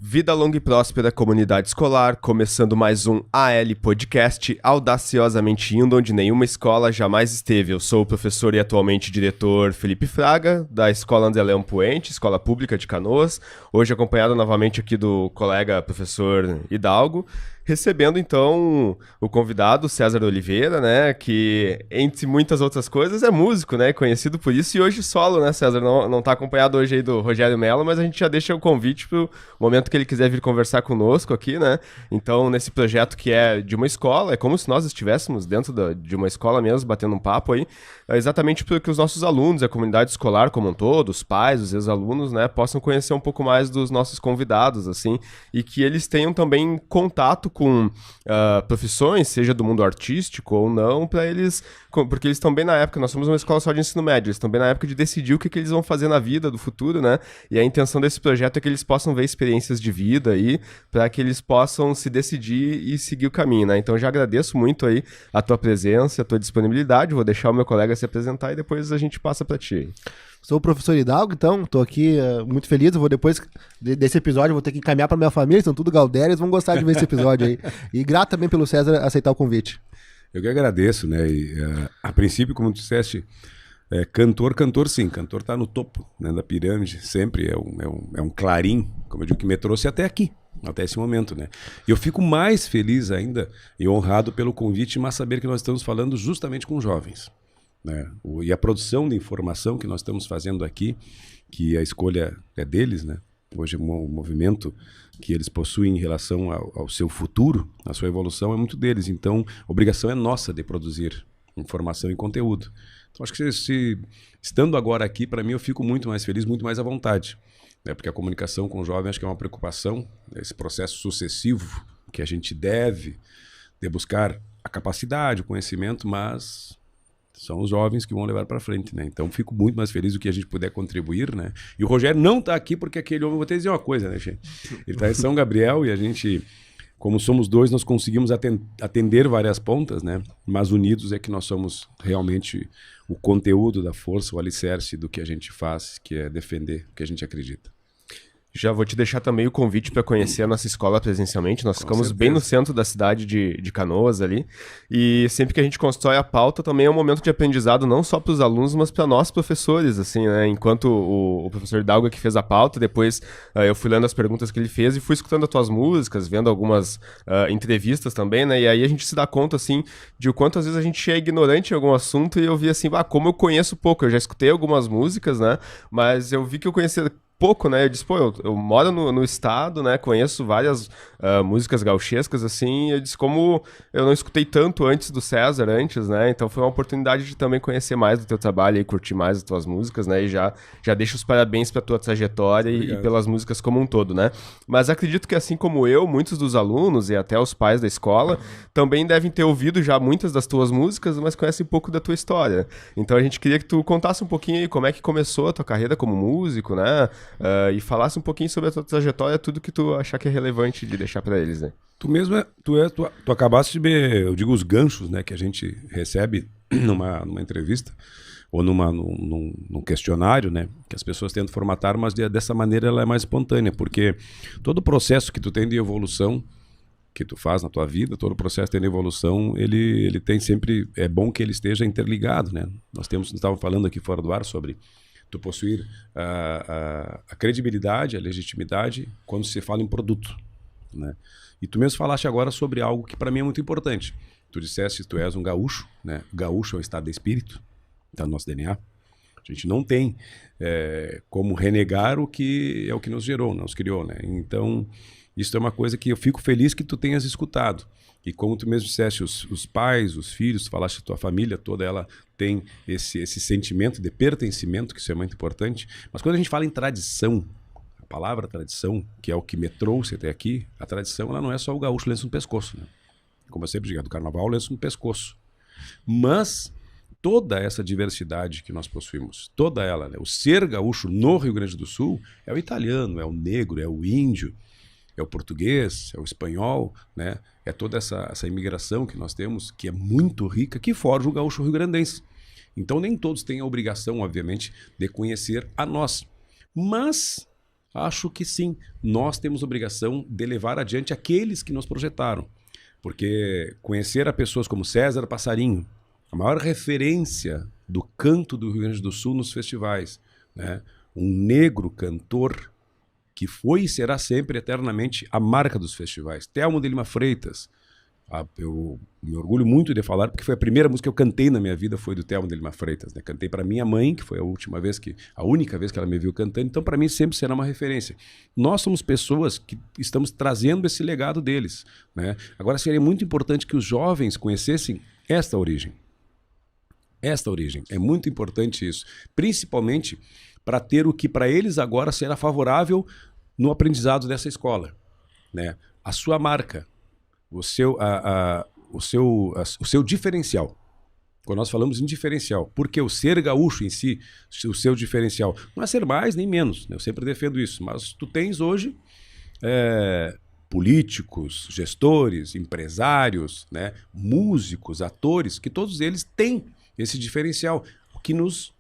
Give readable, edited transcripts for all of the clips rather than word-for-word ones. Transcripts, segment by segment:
Vida longa e próspera, comunidade escolar, começando mais um AL Podcast, audaciosamente indo onde nenhuma escola jamais esteve. Eu sou o professor e atualmente diretor Felipe Fraga, da Escola André Leão Poente, Escola Pública de Canoas, hoje acompanhado novamente aqui do colega professor Hidalgo, recebendo então o convidado César Oliveira, né, que entre muitas outras coisas é músico, né, conhecido por isso, e hoje solo, né, César, não tá acompanhado hoje aí do Rogério Mello, mas a gente já deixa o convite pro momento que ele quiser vir conversar conosco aqui, né, então nesse projeto que é de uma escola, é como se nós estivéssemos dentro de uma escola mesmo, batendo um papo aí, exatamente para que os nossos alunos, a comunidade escolar como um todo, os pais, os ex-alunos, né, possam conhecer um pouco mais dos nossos convidados, assim, e que eles tenham também contato com profissões, seja do mundo artístico ou não, para eles, porque eles estão bem na época, nós somos uma escola só de ensino médio, eles estão bem na época de decidir o que eles vão fazer na vida do futuro, né, e a intenção desse projeto é que eles possam ver experiências de vida aí, para que eles possam se decidir e seguir o caminho, né, então já agradeço muito aí a tua presença, a tua disponibilidade, vou deixar o meu colega se apresentar e depois a gente passa para ti. Sou o professor Hidalgo, então, estou aqui muito feliz, eu vou depois desse episódio, vou ter que encaminhar para minha família, são tudo Galdérios, vão gostar de ver esse episódio aí. E grato também pelo César aceitar o convite. Eu que agradeço, né, e, a princípio, como tu disseste, cantor sim, cantor está no topo, né, da pirâmide, sempre é um clarim, como eu digo, que me trouxe até aqui, até esse momento, né. E eu fico mais feliz ainda e honrado pelo convite, mas saber que nós estamos falando justamente com jovens. Né? E a produção de informação que nós estamos fazendo aqui, que a escolha é deles, né? Hoje o movimento que eles possuem em relação ao seu futuro, a sua evolução é muito deles, então a obrigação é nossa de produzir informação e conteúdo. Então acho que estando agora aqui, para mim eu fico muito mais feliz, muito mais à vontade, né? Porque a comunicação com o jovem acho que é uma preocupação, esse processo sucessivo que a gente deve de buscar a capacidade, o conhecimento, mas são os jovens que vão levar para frente, né? Então fico muito mais feliz do que a gente puder contribuir, né? E o Rogério não está aqui porque aquele homem, vou te dizer uma coisa, né, gente? Ele está em São Gabriel e a gente, como somos dois, nós conseguimos atender várias pontas, né? Mas unidos é que nós somos realmente o conteúdo da força, o alicerce do que a gente faz, que é defender o que a gente acredita. Já vou te deixar também o convite para conhecer a nossa escola presencialmente. Nós ficamos bem no centro da cidade de Canoas ali. E sempre que a gente constrói a pauta, também é um momento de aprendizado não só para os alunos, mas para nós professores, assim, né? Enquanto o professor Hidalgo que fez a pauta, depois eu fui lendo as perguntas que ele fez e fui escutando as tuas músicas, vendo algumas entrevistas também, né? E aí a gente se dá conta, assim, de o quanto às vezes a gente é ignorante em algum assunto e eu vi assim, como eu conheço pouco. Eu já escutei algumas músicas, né? Mas eu vi que eu conhecia pouco, né? Eu disse, eu moro no estado, né? Conheço várias músicas gauchescas, assim, e eu disse, como eu não escutei tanto antes do César, né? Então foi uma oportunidade de também conhecer mais do teu trabalho e curtir mais as tuas músicas, né? E já deixo os parabéns pela tua trajetória e pelas músicas como um todo, né? Mas acredito que assim como eu, muitos dos alunos e até os pais da escola também devem ter ouvido já muitas das tuas músicas, mas conhecem um pouco da tua história. Então a gente queria que tu contasse um pouquinho aí como é que começou a tua carreira como músico, né? E falasse um pouquinho sobre a tua trajetória, tudo que tu achar que é relevante de deixar para eles, né? Tu mesmo, tu acabaste de eu digo os ganchos, né, que a gente recebe numa entrevista ou num questionário, né, que as pessoas tentam formatar, mas dessa maneira ela é mais espontânea, porque todo o processo que tu tem de evolução, que tu faz na tua vida, todo o processo de evolução, ele tem sempre, é bom que ele esteja interligado, né? Nós estávamos falando aqui fora do ar sobre tu possuir a credibilidade, a legitimidade quando se fala em produto, né? E tu mesmo falaste agora sobre algo que para mim é muito importante. Tu disseste que tu és um gaúcho, né? Gaúcho é um estado de espírito, está no nosso DNA. A gente não tem como renegar o que é o que nos gerou, nos criou, né? Então, isso é uma coisa que eu fico feliz que tu tenhas escutado. E como tu mesmo disseste, os pais, os filhos, tu falaste que tua família toda ela tem esse sentimento de pertencimento, que isso é muito importante. Mas quando a gente fala em tradição, a palavra tradição, que é o que me trouxe até aqui, a tradição ela não é só o gaúcho lenço no pescoço, né? Como eu sempre digo, do carnaval lenço no pescoço. Mas toda essa diversidade que nós possuímos, toda ela, né? O ser gaúcho no Rio Grande do Sul é o italiano, é o negro, é o índio, é o português, é o espanhol, né? É toda essa imigração que nós temos, que é muito rica, que forja o gaúcho rio-grandense. Então nem todos têm a obrigação, obviamente, de conhecer a nós. Mas Acho que sim, nós temos obrigação de levar adiante aqueles que nos projetaram. Porque conhecer a pessoas como César Passarinho, a maior referência do canto do Rio Grande do Sul nos festivais, né? Um negro cantor que foi e será sempre eternamente a marca dos festivais. Thelmo de Lima Freitas. Eu me orgulho muito de falar, porque foi a primeira música que eu cantei na minha vida, foi do Thelmo de Lima Freitas, né? Cantei para minha mãe, que foi a única vez que ela me viu cantando, então para mim sempre será uma referência. Nós somos pessoas que estamos trazendo esse legado deles, né? Agora seria muito importante que os jovens conhecessem esta origem. Esta origem, é muito importante isso, principalmente para ter o que para eles agora será favorável no aprendizado dessa escola, né? A sua marca, o seu diferencial. Quando nós falamos em diferencial, porque o ser gaúcho em si, o seu diferencial, não é ser mais nem menos, né? Eu sempre defendo isso, mas tu tens hoje políticos, gestores, empresários, né? Músicos, atores, que todos eles têm esse diferencial, o que nos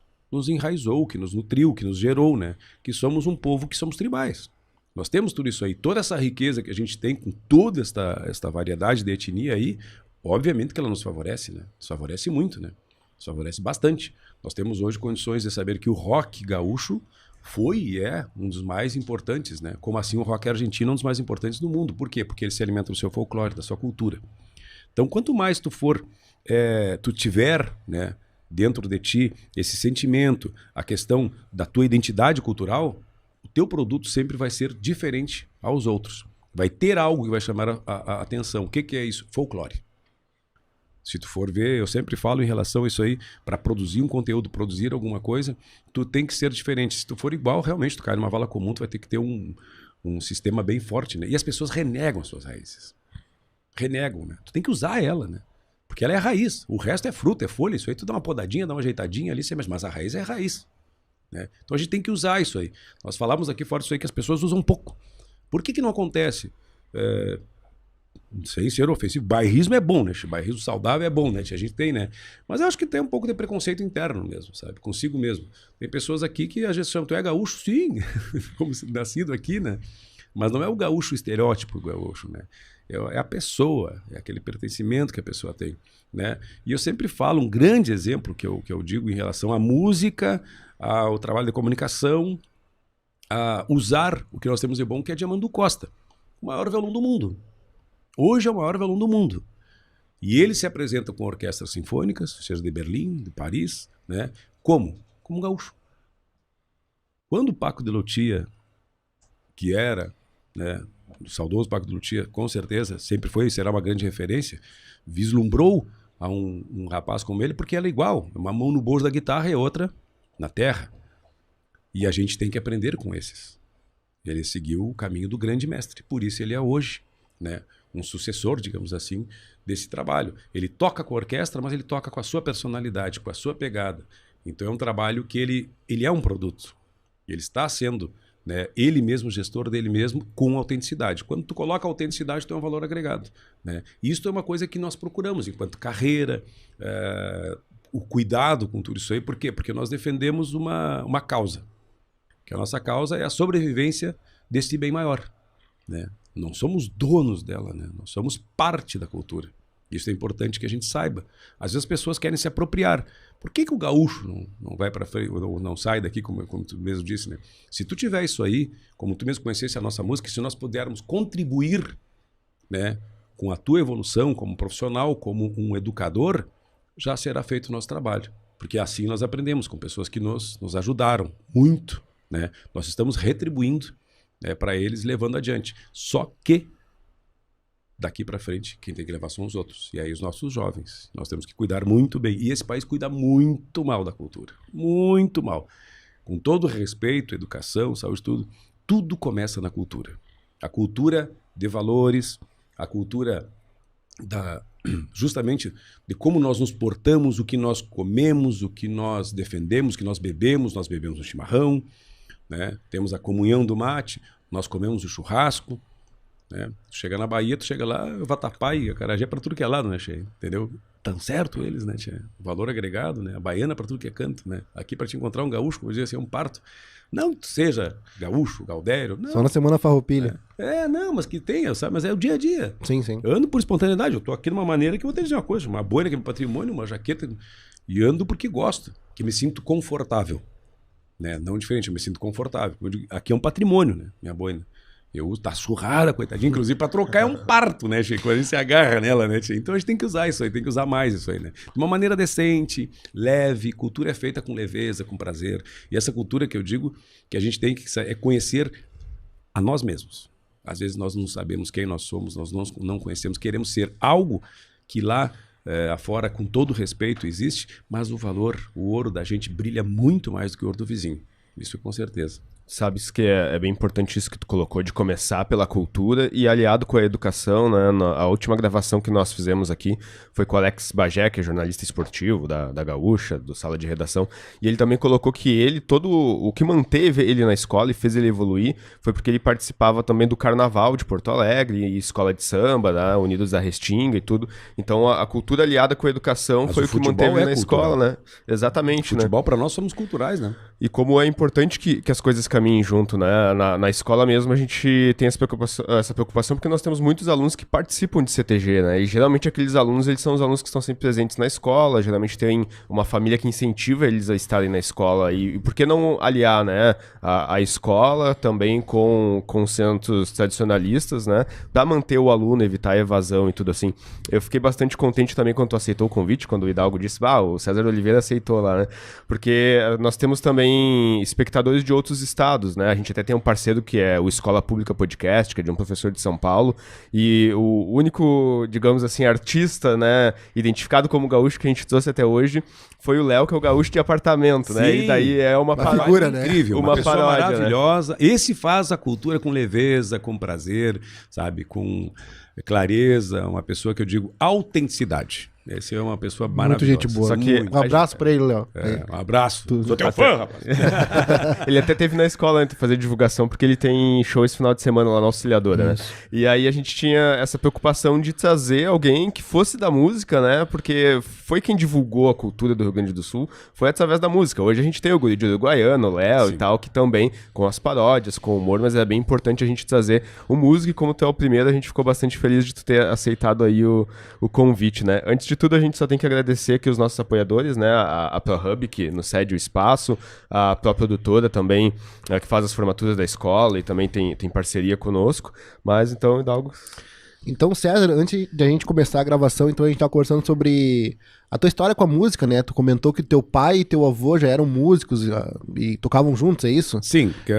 enraizou, que nos nutriu, que nos gerou, né? Que somos um povo que somos tribais. Nós temos tudo isso aí, toda essa riqueza que a gente tem com toda esta variedade de etnia aí, obviamente que ela nos favorece, né? Nos favorece muito, né? Nos favorece bastante. Nós temos hoje condições de saber que o rock gaúcho foi e é um dos mais importantes, né? Como assim o rock argentino é um dos mais importantes do mundo. Por quê? Porque ele se alimenta do seu folclore, da sua cultura. Então, quanto mais tu tiver, né, dentro de ti esse sentimento, a questão da tua identidade cultural, o teu produto sempre vai ser diferente aos outros. Vai ter algo que vai chamar a atenção. O que é isso? Folclore. Se tu for ver, eu sempre falo em relação a isso aí, para produzir um conteúdo, produzir alguma coisa, tu tem que ser diferente. Se tu for igual, realmente tu cai numa vala comum, tu vai ter que ter um sistema bem forte, né? E as pessoas renegam as suas raízes. Renegam, né? Tu tem que usar ela, né? Porque ela é a raiz. O resto é fruta, é folha. Isso aí tu dá uma podadinha, dá uma ajeitadinha ali, mas a raiz é a raiz, né? Então a gente tem que usar isso aí. Nós falamos aqui fora disso aí que as pessoas usam pouco. Por que não acontece? Sem ser ofensivo. Bairrismo é bom, né? Bairrismo saudável é bom, né? A gente tem, né? Mas eu acho que tem um pouco de preconceito interno mesmo, sabe? Consigo mesmo. Tem pessoas aqui que às vezes chamam, tu é gaúcho? Sim, como nascido aqui, né? Mas não é o gaúcho estereótipo gaúcho, né? É a pessoa, é aquele pertencimento que a pessoa tem, né? E eu sempre falo, um grande exemplo que eu digo em relação à música, ao trabalho de comunicação, a usar o que nós temos de bom, que é Diamando Costa, o maior violão do mundo. Hoje é o maior violão do mundo. E ele se apresenta com orquestras sinfônicas, seja de Berlim, de Paris, né? Como? Como gaúcho. Quando o Paco de Lucia, que era, né, o saudoso Paco de Lucia, com certeza, sempre foi e será uma grande referência, vislumbrou a um rapaz como ele, porque ela é igual, uma mão no bolso da guitarra e outra na terra. E a gente tem que aprender com esses. Ele seguiu o caminho do grande mestre, por isso ele é hoje, né, um sucessor, digamos assim, desse trabalho. Ele toca com a orquestra, mas ele toca com a sua personalidade, com a sua pegada. Então é um trabalho que ele é um produto. Ele está sendo, né, ele mesmo, gestor dele mesmo, com autenticidade. Quando tu coloca autenticidade, tu tem um valor agregado, né? E isso é uma coisa que nós procuramos enquanto carreira, o cuidado com tudo isso aí. Por quê? Porque nós defendemos uma causa. Que a nossa causa é a sobrevivência desse bem maior, né? Não somos donos dela, né? Nós somos parte da cultura. Isso é importante que a gente saiba. Às vezes as pessoas querem se apropriar. Por que o gaúcho não vai para frente, ou não sai daqui, como tu mesmo disse, né? Se tu tiver isso aí, como tu mesmo conhecesse a nossa música, se nós pudermos contribuir, né, com a tua evolução como profissional, como um educador, já será feito o nosso trabalho. Porque assim nós aprendemos com pessoas que nos ajudaram muito, né? Nós estamos retribuindo, né, para eles, levando adiante. Só que daqui para frente, quem tem que levar são os outros. E aí os nossos jovens. Nós temos que cuidar muito bem. E esse país cuida muito mal da cultura. Muito mal. Com todo respeito, educação, saúde, tudo começa na cultura. A cultura de valores, a cultura justamente de como nós nos portamos, o que nós comemos, o que nós defendemos, o que nós bebemos um chimarrão, né? Temos a comunhão do mate, nós comemos o churrasco, né? Tu chega na Bahia, tu chega lá, Vatapá e acarajé para tudo que é lado, né, cheio? Entendeu? tão certo eles, né, tia? Valor agregado, né? A baiana para tudo que é canto, né? Aqui para te encontrar um gaúcho, como eu dizia assim, é um parto. Não que tu seja gaúcho, gaudério, não. Só na semana farroupilha. Não, mas que tenha, sabe? Mas é o dia a dia. Sim, sim. Eu ando por espontaneidade, eu tô aqui de uma maneira que eu vou te dizer uma coisa, uma boina que é meu patrimônio, uma jaqueta, e ando porque gosto, que me sinto confortável, né? Não diferente, eu me sinto confortável. Eu digo, aqui é um patrimônio, né? Minha boina. Tá surrada, coitadinha, inclusive para trocar é um parto, né, Chico? A gente se agarra nela, né, tia? Então a gente tem que usar isso aí, tem que usar mais isso aí, né? De uma maneira decente, leve, cultura é feita com leveza, com prazer. E essa cultura que eu digo que a gente tem que é conhecer a nós mesmos. Às vezes nós não sabemos quem nós somos, nós não conhecemos, queremos ser algo que lá afora, com todo respeito, existe, mas o valor, o ouro da gente brilha muito mais do que o ouro do vizinho. Isso com certeza. Sabes que é bem importante isso que tu colocou, de começar pela cultura e aliado com a educação, né? A última gravação que nós fizemos aqui foi com o Alex Bagé, que é jornalista esportivo da Gaúcha, do Sala de Redação, e ele também colocou que ele, todo o que manteve ele na escola e fez ele evoluir, foi porque ele participava também do Carnaval de Porto Alegre, e escola de samba, né? Unidos da Restinga e tudo. Então a cultura aliada com a educação foi o que manteve ele na escola, né? Exatamente, futebol, para nós, somos culturais, né? E como é importante que as coisas caminhem junto, né? Na escola mesmo a gente tem essa preocupação porque nós temos muitos alunos que participam de CTG, né? E geralmente aqueles alunos, eles são os alunos que estão sempre presentes na escola, geralmente tem uma família que incentiva eles a estarem na escola. E por que não aliar, né? A escola também com centros tradicionalistas, né? Pra manter o aluno, evitar a evasão e tudo assim. Eu fiquei bastante contente também quando tu aceitou o convite, quando o Hidalgo disse, o César Oliveira aceitou lá, né? Porque nós temos também espectadores de outros estados, né? A gente até tem um parceiro que é o Escola Pública Podcast, que é de um professor de São Paulo, e o único, digamos assim, artista, né, identificado como gaúcho que a gente trouxe até hoje foi o Léo, que é o gaúcho de apartamento, Sim, né? E daí é uma figura, né? Incrível, uma pessoa paródia, maravilhosa. Né? Esse faz a cultura com leveza, com prazer, sabe? Com clareza, uma pessoa que eu digo autenticidade. Esse é uma pessoa maravilhosa. Muito gente boa. Só que um abraço pra ele, Léo. Um abraço. Sou teu fã, rapaz. Ele até teve na escola antes fazer divulgação, porque ele tem show esse final de semana lá na Auxiliadora, né? E aí a gente tinha essa preocupação de trazer alguém que fosse da música, né? Porque foi quem divulgou a cultura do Rio Grande do Sul, foi através da música. Hoje a gente tem o Guri de Uruguaiano, o Léo e tal, que também, com as paródias, com o humor, mas é bem importante a gente trazer o músico, e como tu é o primeiro, a gente ficou bastante feliz de tu ter aceitado aí o convite, né? Antes de tudo, a gente só tem que agradecer aqui os nossos apoiadores, né? A ProHub, que nos cede o espaço, a própria produtora também, que faz as formaturas da escola e também tem parceria conosco. Mas então, Hidalgo... Então, César, antes de a gente começar a gravação, então a gente tá conversando sobre a tua história com a música, né? Tu comentou que teu pai e teu avô já eram músicos e tocavam juntos, é isso? Sim, que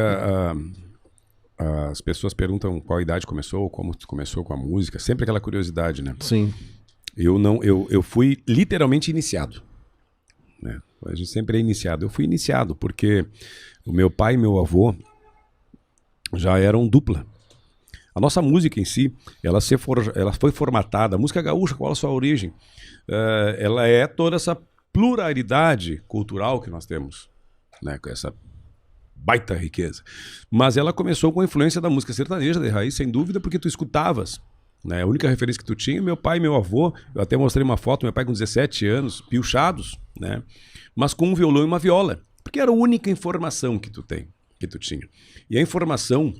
as pessoas perguntam qual idade começou, como tu começou com a música, sempre aquela curiosidade, né? Sim. Eu fui literalmente iniciado, né? A gente sempre é iniciado. Eu fui iniciado porque o meu pai e meu avô já eram dupla. A nossa música em si, ela foi formatada, a música gaúcha, qual a sua origem? Ela é toda essa pluralidade cultural que nós temos, né? Com essa baita riqueza. Mas ela começou com a influência da música sertaneja, de raiz, sem dúvida, porque tu escutavas. Né? A única referência que tu tinha, meu pai e meu avô, eu até mostrei uma foto, meu pai com 17 anos, piochados, né? Mas com um violão e uma viola, porque era a única informação que tu tinha. E a informação,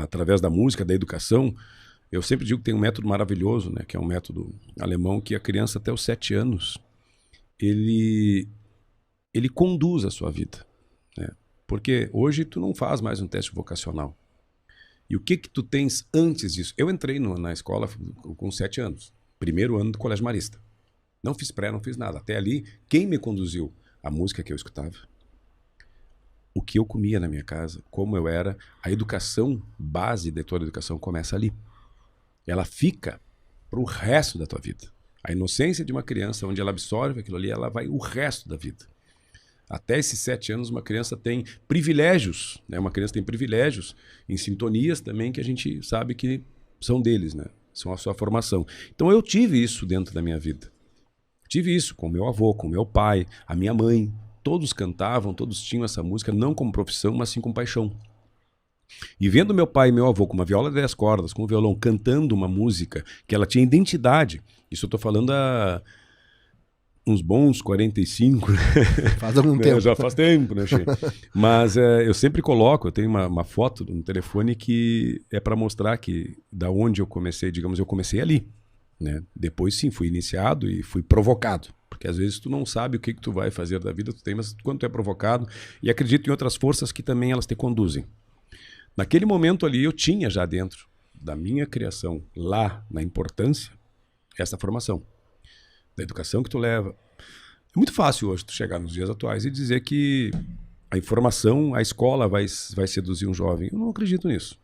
através da música, da educação, eu sempre digo que tem um método maravilhoso, né? Que é um método alemão, que a criança até os 7 anos, ele conduz a sua vida, né? Porque hoje tu não faz mais um teste vocacional. E o que tu tens antes disso? Eu entrei na escola com 7 anos. Primeiro ano do Colégio Marista. Não fiz pré, não fiz nada. Até ali, quem me conduziu? A música que eu escutava. O que eu comia na minha casa. Como eu era. A educação, base de toda a educação, começa ali. Ela fica para o resto da tua vida. A inocência de uma criança, onde ela absorve aquilo ali, ela vai o resto da vida. Até esses 7 anos, uma criança tem privilégios, né? Uma criança tem privilégios em sintonias também que a gente sabe que são deles, né? São a sua formação. Então eu tive isso dentro da minha vida. Tive isso com meu avô, com meu pai, a minha mãe. Todos cantavam, todos tinham essa música, não como profissão, mas sim com paixão. E vendo meu pai e meu avô com uma viola de 10 cordas, com um violão, cantando uma música que ela tinha identidade, isso eu tô falando há uns bons 45, né? Faz algum tempo. Já faz tempo, né, Che? Mas eu sempre coloco, eu tenho uma foto no telefone que é para mostrar que da onde eu comecei, digamos, eu comecei ali, né? Depois sim, fui iniciado e fui provocado. Porque às vezes tu não sabe o que tu vai fazer da vida, tu tem, mas quando tu é provocado, e acredito em outras forças que também elas te conduzem. Naquele momento ali eu tinha já dentro da minha criação, lá na importância, essa formação. Da educação que tu leva. É muito fácil hoje tu chegar nos dias atuais e dizer que a informação, a escola vai seduzir um jovem. Eu não acredito nisso.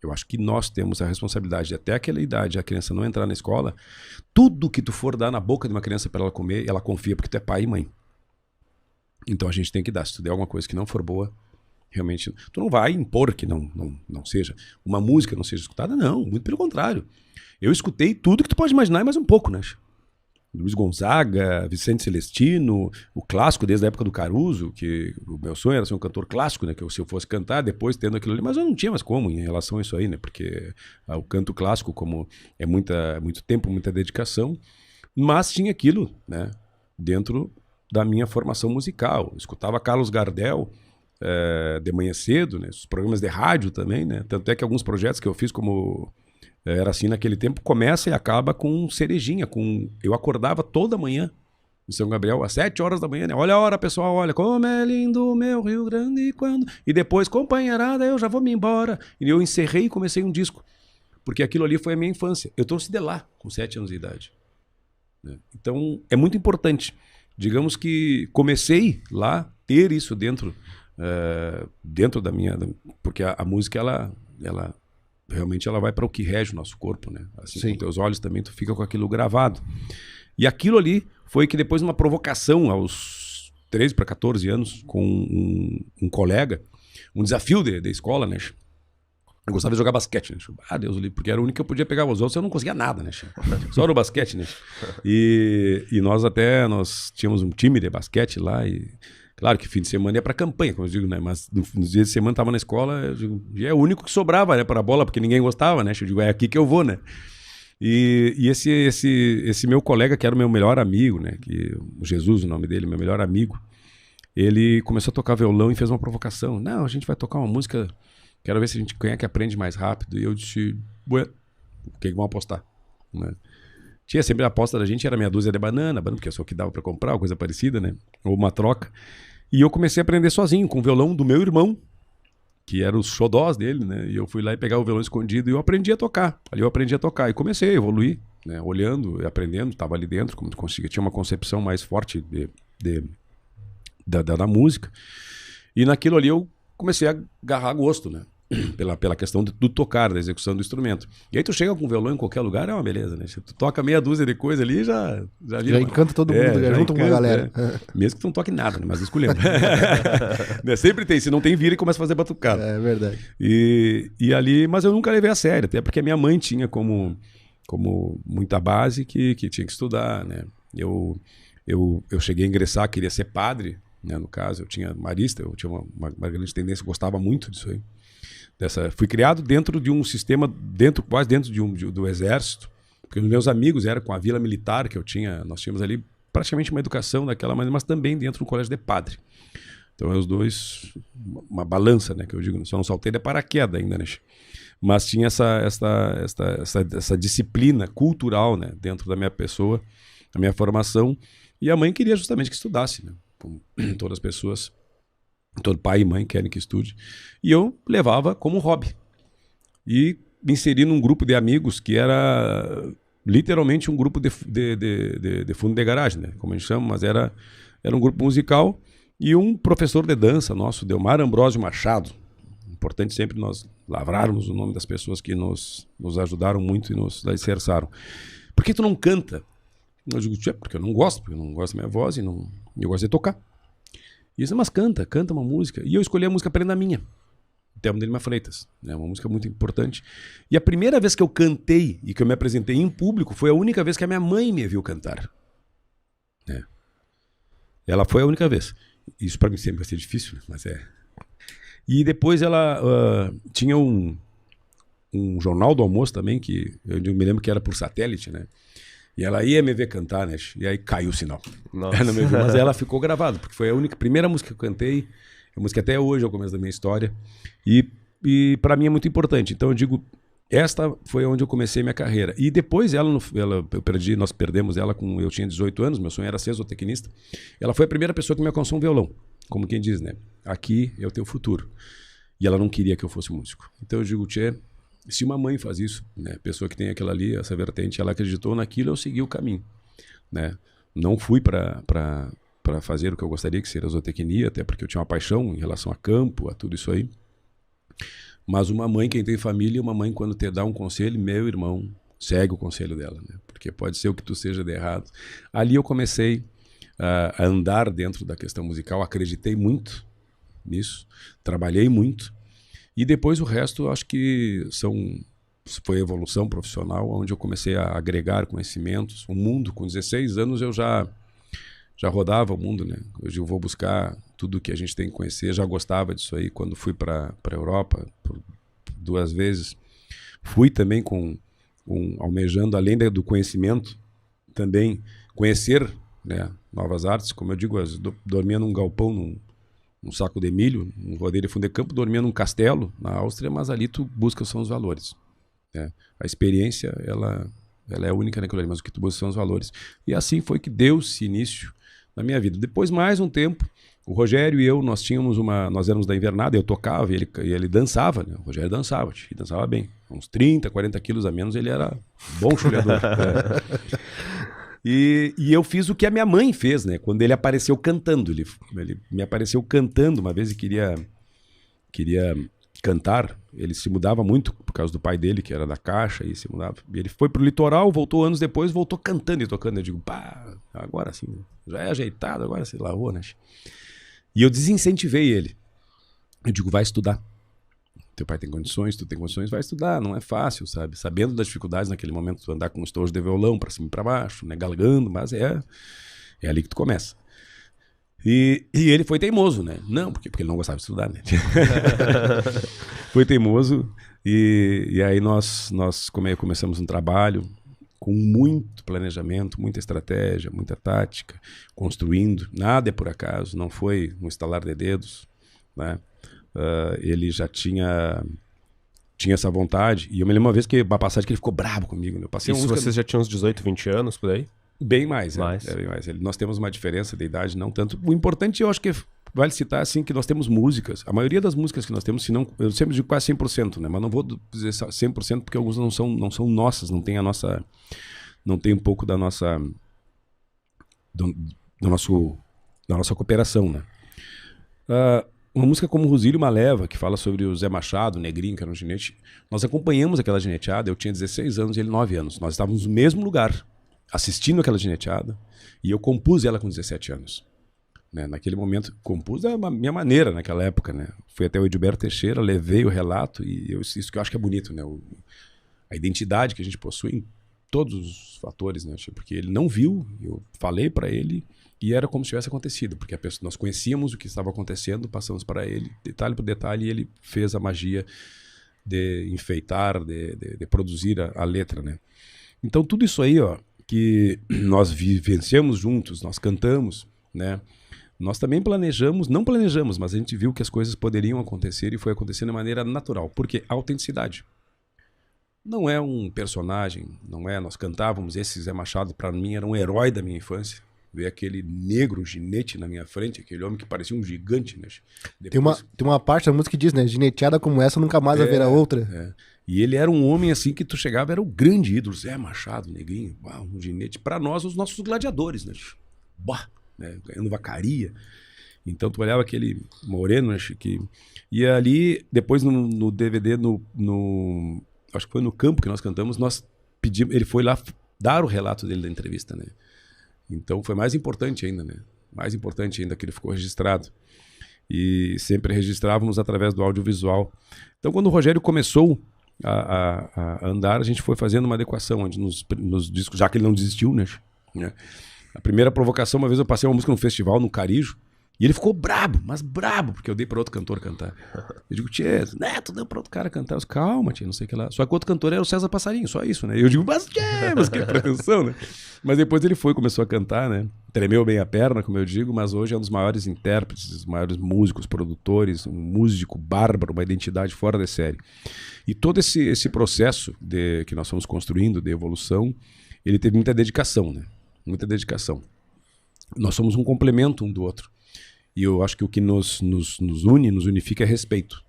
Eu acho que nós temos a responsabilidade de até aquela idade a criança não entrar na escola, tudo que tu for dar na boca de uma criança para ela comer, ela confia porque tu é pai e mãe. Então a gente tem que dar. Se tu der alguma coisa que não for boa, realmente, tu não vai impor que não seja. Uma música não seja escutada, não. Muito pelo contrário. Eu escutei tudo que tu pode imaginar e mais um pouco, né? Luiz Gonzaga, Vicente Celestino, o clássico desde a época do Caruso, que o meu sonho era ser um cantor clássico, né? Que se eu fosse cantar, depois tendo aquilo ali, mas eu não tinha mais como em relação a isso aí, né? Porque o canto clássico, como é muito tempo, muita dedicação, mas tinha aquilo, né? Dentro da minha formação musical. Eu escutava Carlos Gardel de manhã cedo, né? Os programas de rádio também, né? Tanto é que alguns projetos que eu fiz como... Era assim naquele tempo, começa e acaba com cerejinha. Eu acordava toda manhã em São Gabriel, às 7 horas da manhã, né? Olha a hora, pessoal, olha como é lindo o meu Rio Grande quando... E depois, companheirada, eu já vou me embora. E eu encerrei e comecei um disco. Porque aquilo ali foi a minha infância. Eu trouxe de lá, com 7 anos de idade. Então, é muito importante. Digamos que comecei lá, ter isso dentro da minha... Porque a música, ela realmente ela vai para o que rege o nosso corpo, né? Assim com teus olhos também tu fica com aquilo gravado. E aquilo ali foi que depois uma provocação aos 13 para 14 anos com um colega, um desafio de escola, né? Eu gostava de jogar basquete, né? Deus livre, porque era o único que eu podia pegar os outros, eu não conseguia nada, né? Só no basquete, né? E nós tínhamos um time de basquete lá e claro que fim de semana ia pra campanha, como eu digo, né? Mas nos dias de semana tava na escola, eu digo, e é o único que sobrava, né, para a bola, porque ninguém gostava, né? Eu digo, é aqui que eu vou, né? E esse meu colega, que era o meu melhor amigo, né? Que, o Jesus, o nome dele, meu melhor amigo, ele começou a tocar violão e fez uma provocação. Não, a gente vai tocar uma música, quero ver se a gente quem é que aprende mais rápido. E eu disse, ué, o que vão apostar? Né? Tinha sempre a aposta da gente, era meia dúzia de banana, porque é só o que dava para comprar, coisa parecida, né? Ou uma troca. E eu comecei a aprender sozinho, com o violão do meu irmão, que era os xodós dele, né? E eu fui lá e pegar o violão escondido e eu aprendi a tocar. Ali eu aprendi a tocar e comecei a evoluir, né? Olhando e aprendendo, estava ali dentro, como tu conseguia. Tinha uma concepção mais forte da música. E naquilo ali eu comecei a agarrar gosto, né? Pela questão do tocar, da execução do instrumento. E aí tu chega com o violão em qualquer lugar, é uma beleza, né? Se tu toca meia dúzia de coisa ali, já encanta todo mundo, já junta com a galera. Mesmo que tu não toque nada, né? Mas escolhendo. Né? Sempre tem, se não tem, vira e começa a fazer batucada. É verdade. E ali, mas eu nunca levei a sério, até porque a minha mãe tinha como muita base que tinha que estudar, né? Eu cheguei a ingressar, queria ser padre, né? No caso, eu tinha marista, eu tinha uma grande tendência, eu gostava muito disso aí. Fui criado dentro de um sistema, quase dentro do exército, porque os meus amigos eram com a vila militar que eu tinha, nós tínhamos ali praticamente uma educação daquela maneira, mas também dentro do colégio de padre. Então, os dois, uma balança, né, que eu digo, só não saltei de paraquedas ainda, né? Mas tinha essa disciplina cultural, né, dentro da minha pessoa, da minha formação, e a mãe queria justamente que estudasse, né, como todas as pessoas. Todo pai e mãe querem que estude. E eu levava como hobby. E me inseri num grupo de amigos que era literalmente um grupo de fundo de garagem, né? Como a gente chama, mas era um grupo musical e um professor de dança nosso, Delmar Ambrósio Machado. Importante sempre nós lavrarmos o nome das pessoas que nos ajudaram muito e nos alicerçaram. Por que tu não canta? Eu digo, porque eu não gosto da minha voz e eu gosto de tocar. E isso, mas canta uma música. E eu escolhi a música Prenda Minha, Thelma de Lima Freitas. É uma música muito importante. E a primeira vez que eu cantei e que eu me apresentei em público foi a única vez que a minha mãe me viu cantar. É. Ela foi a única vez. Isso para mim sempre vai ser difícil, mas é. E depois ela tinha um jornal do almoço também, que eu me lembro que era por satélite, né? E ela ia me ver cantar, né? E aí caiu o sinal. Nossa. Ela não me viu, mas ela ficou gravada, porque foi a primeira música que eu cantei, a música até hoje é o começo da minha história. E para mim é muito importante. Então eu digo, esta foi onde eu comecei minha carreira. E depois nós perdemos ela eu tinha 18 anos, meu sonho era ser zootecnista. Ela foi a primeira pessoa que me alcançou um violão, como quem diz, né? Aqui é o teu futuro. E ela não queria que eu fosse músico. Então eu digo, tchê, se uma mãe faz isso, né? Pessoa que tem aquela ali, essa vertente, ela acreditou naquilo, eu segui o caminho, né? Não fui para fazer o que eu gostaria, que seria a zootecnia, até porque eu tinha uma paixão em relação a campo, a tudo isso aí. Mas uma mãe, quem tem família, uma mãe quando te dá um conselho, meu irmão, segue o conselho dela, né? Porque pode ser o que tu seja de errado. Ali eu comecei a andar dentro da questão musical, acreditei muito nisso, trabalhei muito. E depois o resto, acho que foi evolução profissional, onde eu comecei a agregar conhecimentos. O mundo, com 16 anos, eu já rodava o mundo, né? Hoje eu vou buscar tudo que a gente tem que conhecer. Já gostava disso aí quando fui para a Europa por 2 vezes. Fui também almejando, além do conhecimento, também conhecer, né, novas artes. Como eu digo, dormia num galpão, num saco de milho, num rodeio de fundo de campo, dormia num castelo na Áustria, mas ali tu busca são os valores, né? A experiência, ela é única naquilo ali, mas o que tu busca são os valores. E assim foi que deu-se início na minha vida. Depois, mais um tempo, o Rogério e eu, nós éramos da invernada, eu tocava e ele dançava, né? O Rogério dançava bem. Uns 30, 40 quilos a menos, ele era bom chulhador. E eu fiz o que a minha mãe fez, né? Quando ele apareceu cantando. Ele me apareceu cantando uma vez e queria cantar. Ele se mudava muito por causa do pai dele, que era da Caixa, e se mudava. E ele foi pro litoral, voltou anos depois, voltou cantando e tocando. Eu digo, pá, agora sim, já é ajeitado, agora se lavou, né? E eu desincentivei ele. Eu digo, vai estudar. Teu pai tem condições, tu tem condições, vai estudar, não é fácil, sabe? Sabendo das dificuldades naquele momento, tu andar com um estojo de violão pra cima e pra baixo, né? Galgando, mas é ali que tu começa. E ele foi teimoso, né? Não, porque ele não gostava de estudar, né? Foi teimoso e aí nós começamos um trabalho com muito planejamento, muita estratégia, muita tática, construindo. Nada é por acaso, não foi um estalar de dedos, né? Ele já tinha essa vontade. E eu me lembro uma vez uma passagem que ele ficou bravo comigo, né? Eu passei Isso vocês já tinham uns 18, 20 anos por aí? Bem mais. Bem mais. Nós temos uma diferença de idade, não tanto. O importante, eu acho que vale citar assim, que nós temos músicas. A maioria das músicas que nós temos, se não, eu sempre digo quase 100%, né? Mas não vou dizer 100% porque algumas não são nossas, não tem um pouco da nossa da nossa cooperação, né? Uma música como Rosílio Maleva, que fala sobre o Zé Machado, o Negrinho, que era um ginete. Nós acompanhamos aquela gineteada, eu tinha 16 anos e ele 9 anos. Nós estávamos no mesmo lugar, assistindo aquela gineteada, e eu compus ela com 17 anos. Né? Naquele momento, compus da minha maneira naquela época. Né? Fui até o Edilberto Teixeira, levei o relato, e isso que eu acho que é bonito, né? A identidade que a gente possui em todos os fatores, né? Porque ele não viu, eu falei para ele, e era como se tivesse acontecido, porque nós conhecíamos o que estava acontecendo, passamos para ele, detalhe por detalhe, e ele fez a magia de enfeitar, de produzir a letra, né? Então tudo isso aí, ó, que nós vivenciamos juntos, nós cantamos, né? Nós também não planejamos, mas a gente viu que as coisas poderiam acontecer e foi acontecendo de maneira natural, porque a autenticidade. Não é um personagem, nós cantávamos, esse Zé Machado para mim era um herói da minha infância. Ver aquele negro ginete na minha frente, aquele homem que parecia um gigante, né? Depois... Tem uma parte da música que diz, né? Gineteada como essa nunca mais haverá outra. E ele era um homem assim que tu chegava, era o grande ídolo, Zé Machado, Negrinho, um ginete. Para nós, os nossos gladiadores, né? Né? Ganhando vacaria. Então tu olhava aquele moreno, né? E ali, depois no DVD, acho que foi no campo que nós cantamos, nós pedimos, ele foi lá dar o relato dele da entrevista, né? Então foi mais importante ainda, né? Mais importante ainda que ele ficou registrado. E sempre registrávamos através do audiovisual. Então quando o Rogério começou a andar, a gente foi fazendo uma adequação onde nos discos, já que ele não desistiu, né? A primeira provocação, uma vez eu passei uma música num festival, no Carijo, E ele ficou brabo, mas brabo, porque eu dei para outro cantor cantar. Eu digo, tchê, né, tu deu para outro cara cantar. Eu disse, calma, tchê, não sei o que lá. Só que o outro cantor era o César Passarinho, só isso, né? E eu digo, mas tchê, mas que pretensão, né? Mas depois ele começou a cantar, né? Tremeu bem a perna, como eu digo, mas hoje é um dos maiores intérpretes, dos maiores músicos, produtores, um músico bárbaro, uma identidade fora da série. E todo esse processo que nós fomos construindo, de evolução, ele teve muita dedicação, né? Muita dedicação. Nós somos um complemento um do outro. E eu acho que o que nos une, nos unifica é respeito,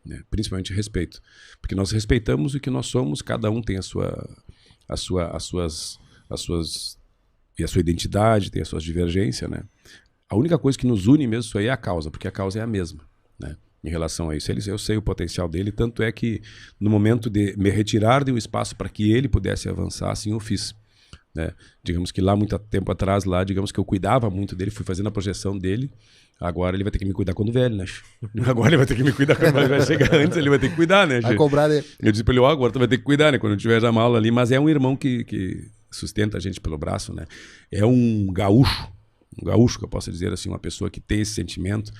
né? Principalmente respeito. Porque nós respeitamos o que nós somos, cada um tem a sua identidade, tem as suas divergências, né? A única coisa que nos une mesmo isso aí é a causa, porque a causa é a mesma, né? Em relação a isso. Eu sei o potencial dele, tanto é que no momento de me retirar de um espaço para que ele pudesse avançar, assim eu fiz. Né? Digamos que lá, muito tempo atrás, digamos que eu cuidava muito dele, fui fazendo a projeção dele. Agora ele vai ter que me cuidar quando velho, né? Agora ele vai ter que me cuidar quando vai chegar antes, ele vai ter que cuidar, né? Vai cobrar dele. Eu disse pra ele, agora tu vai ter que cuidar, né? Quando eu tiver já uma aula ali, mas é um irmão que sustenta a gente pelo braço, né? É um gaúcho que eu posso dizer assim, uma pessoa que tem esse sentimento,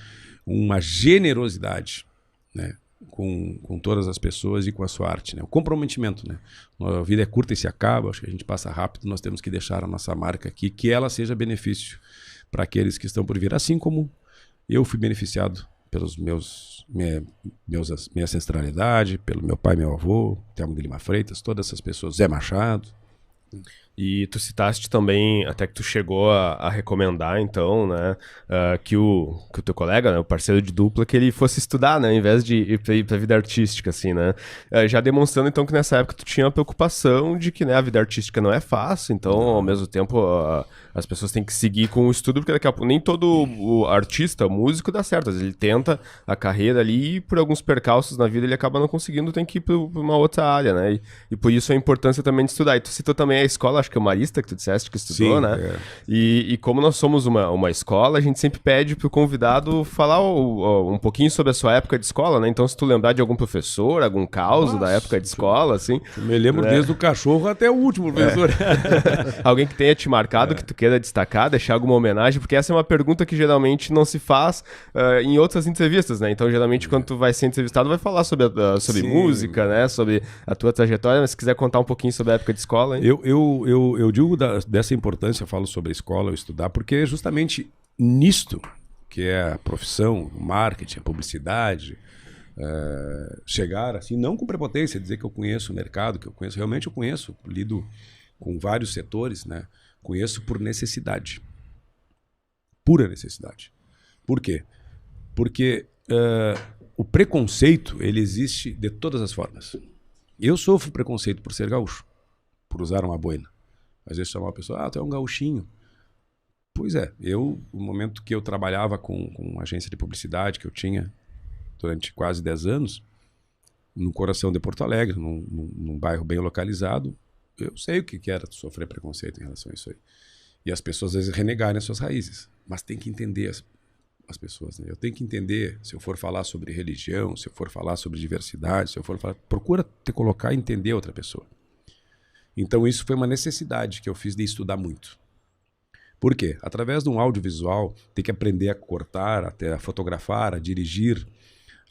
uma generosidade, né? Com todas as pessoas e com a sua arte, né? O comprometimento, né? A vida é curta e se acaba, acho que a gente passa rápido, nós temos que deixar a nossa marca aqui, que ela seja benefício para aqueles que estão por vir, assim como eu fui beneficiado pelos minha ancestralidade, pelo meu pai e meu avô, Telmo de Lima Freitas, todas essas pessoas, Zé Machado. E tu citaste também, até que tu chegou a recomendar, então, né, que o teu colega, né, o parceiro de dupla, que ele fosse estudar, né, ao invés de ir pra vida artística, assim, né, já demonstrando, então, que nessa época tu tinha a preocupação de que, né, a vida artística não é fácil, então, ao mesmo tempo, as pessoas têm que seguir com o estudo, porque daqui a pouco nem todo o artista, músico, dá certo, às vezes ele tenta a carreira ali e por alguns percalços na vida ele acaba não conseguindo, tem que ir pra uma outra área, né, e por isso a importância também de estudar. E tu citou também a escola, acho que é o Marista que tu disseste que estudou, sim, né? É. E como nós somos uma escola, a gente sempre pede pro convidado falar um pouquinho sobre a sua época de escola, né? Então, se tu lembrar de algum professor, algum caos da época de escola, assim... Eu me lembro desde o cachorro até o último professor. Alguém que tenha te marcado, que tu queira destacar, deixar alguma homenagem, porque essa é uma pergunta que geralmente não se faz em outras entrevistas, né? Então, geralmente, quando tu vai ser entrevistado, vai falar sobre música, né? Sobre a tua trajetória, mas se quiser contar um pouquinho sobre a época de escola, hein? Eu digo dessa importância, eu falo sobre a escola, eu estudar, porque é justamente nisto que é a profissão, o marketing, a publicidade, chegar assim, não com prepotência, dizer que eu conheço o mercado, que eu conheço, realmente eu conheço, lido com vários setores, né? Conheço por necessidade. Pura necessidade. Por quê? Porque o preconceito, ele existe de todas as formas. Eu sofro preconceito por ser gaúcho, por usar uma boina. Às vezes chamar uma pessoa, tu é um gaúchinho. Pois é, no momento que eu trabalhava com uma agência de publicidade que eu tinha durante quase 10 anos, no coração de Porto Alegre, num bairro bem localizado, eu sei o que era sofrer preconceito em relação a isso aí. E as pessoas às vezes renegarem as suas raízes, mas tem que entender as pessoas, né? Eu tenho que entender, se eu for falar sobre religião, se eu for falar sobre diversidade, se eu for falar, procura te colocar e entender outra pessoa. Então isso foi uma necessidade que eu fiz de estudar muito. Por quê? Através de um audiovisual, tem que aprender a cortar, até a fotografar, a dirigir,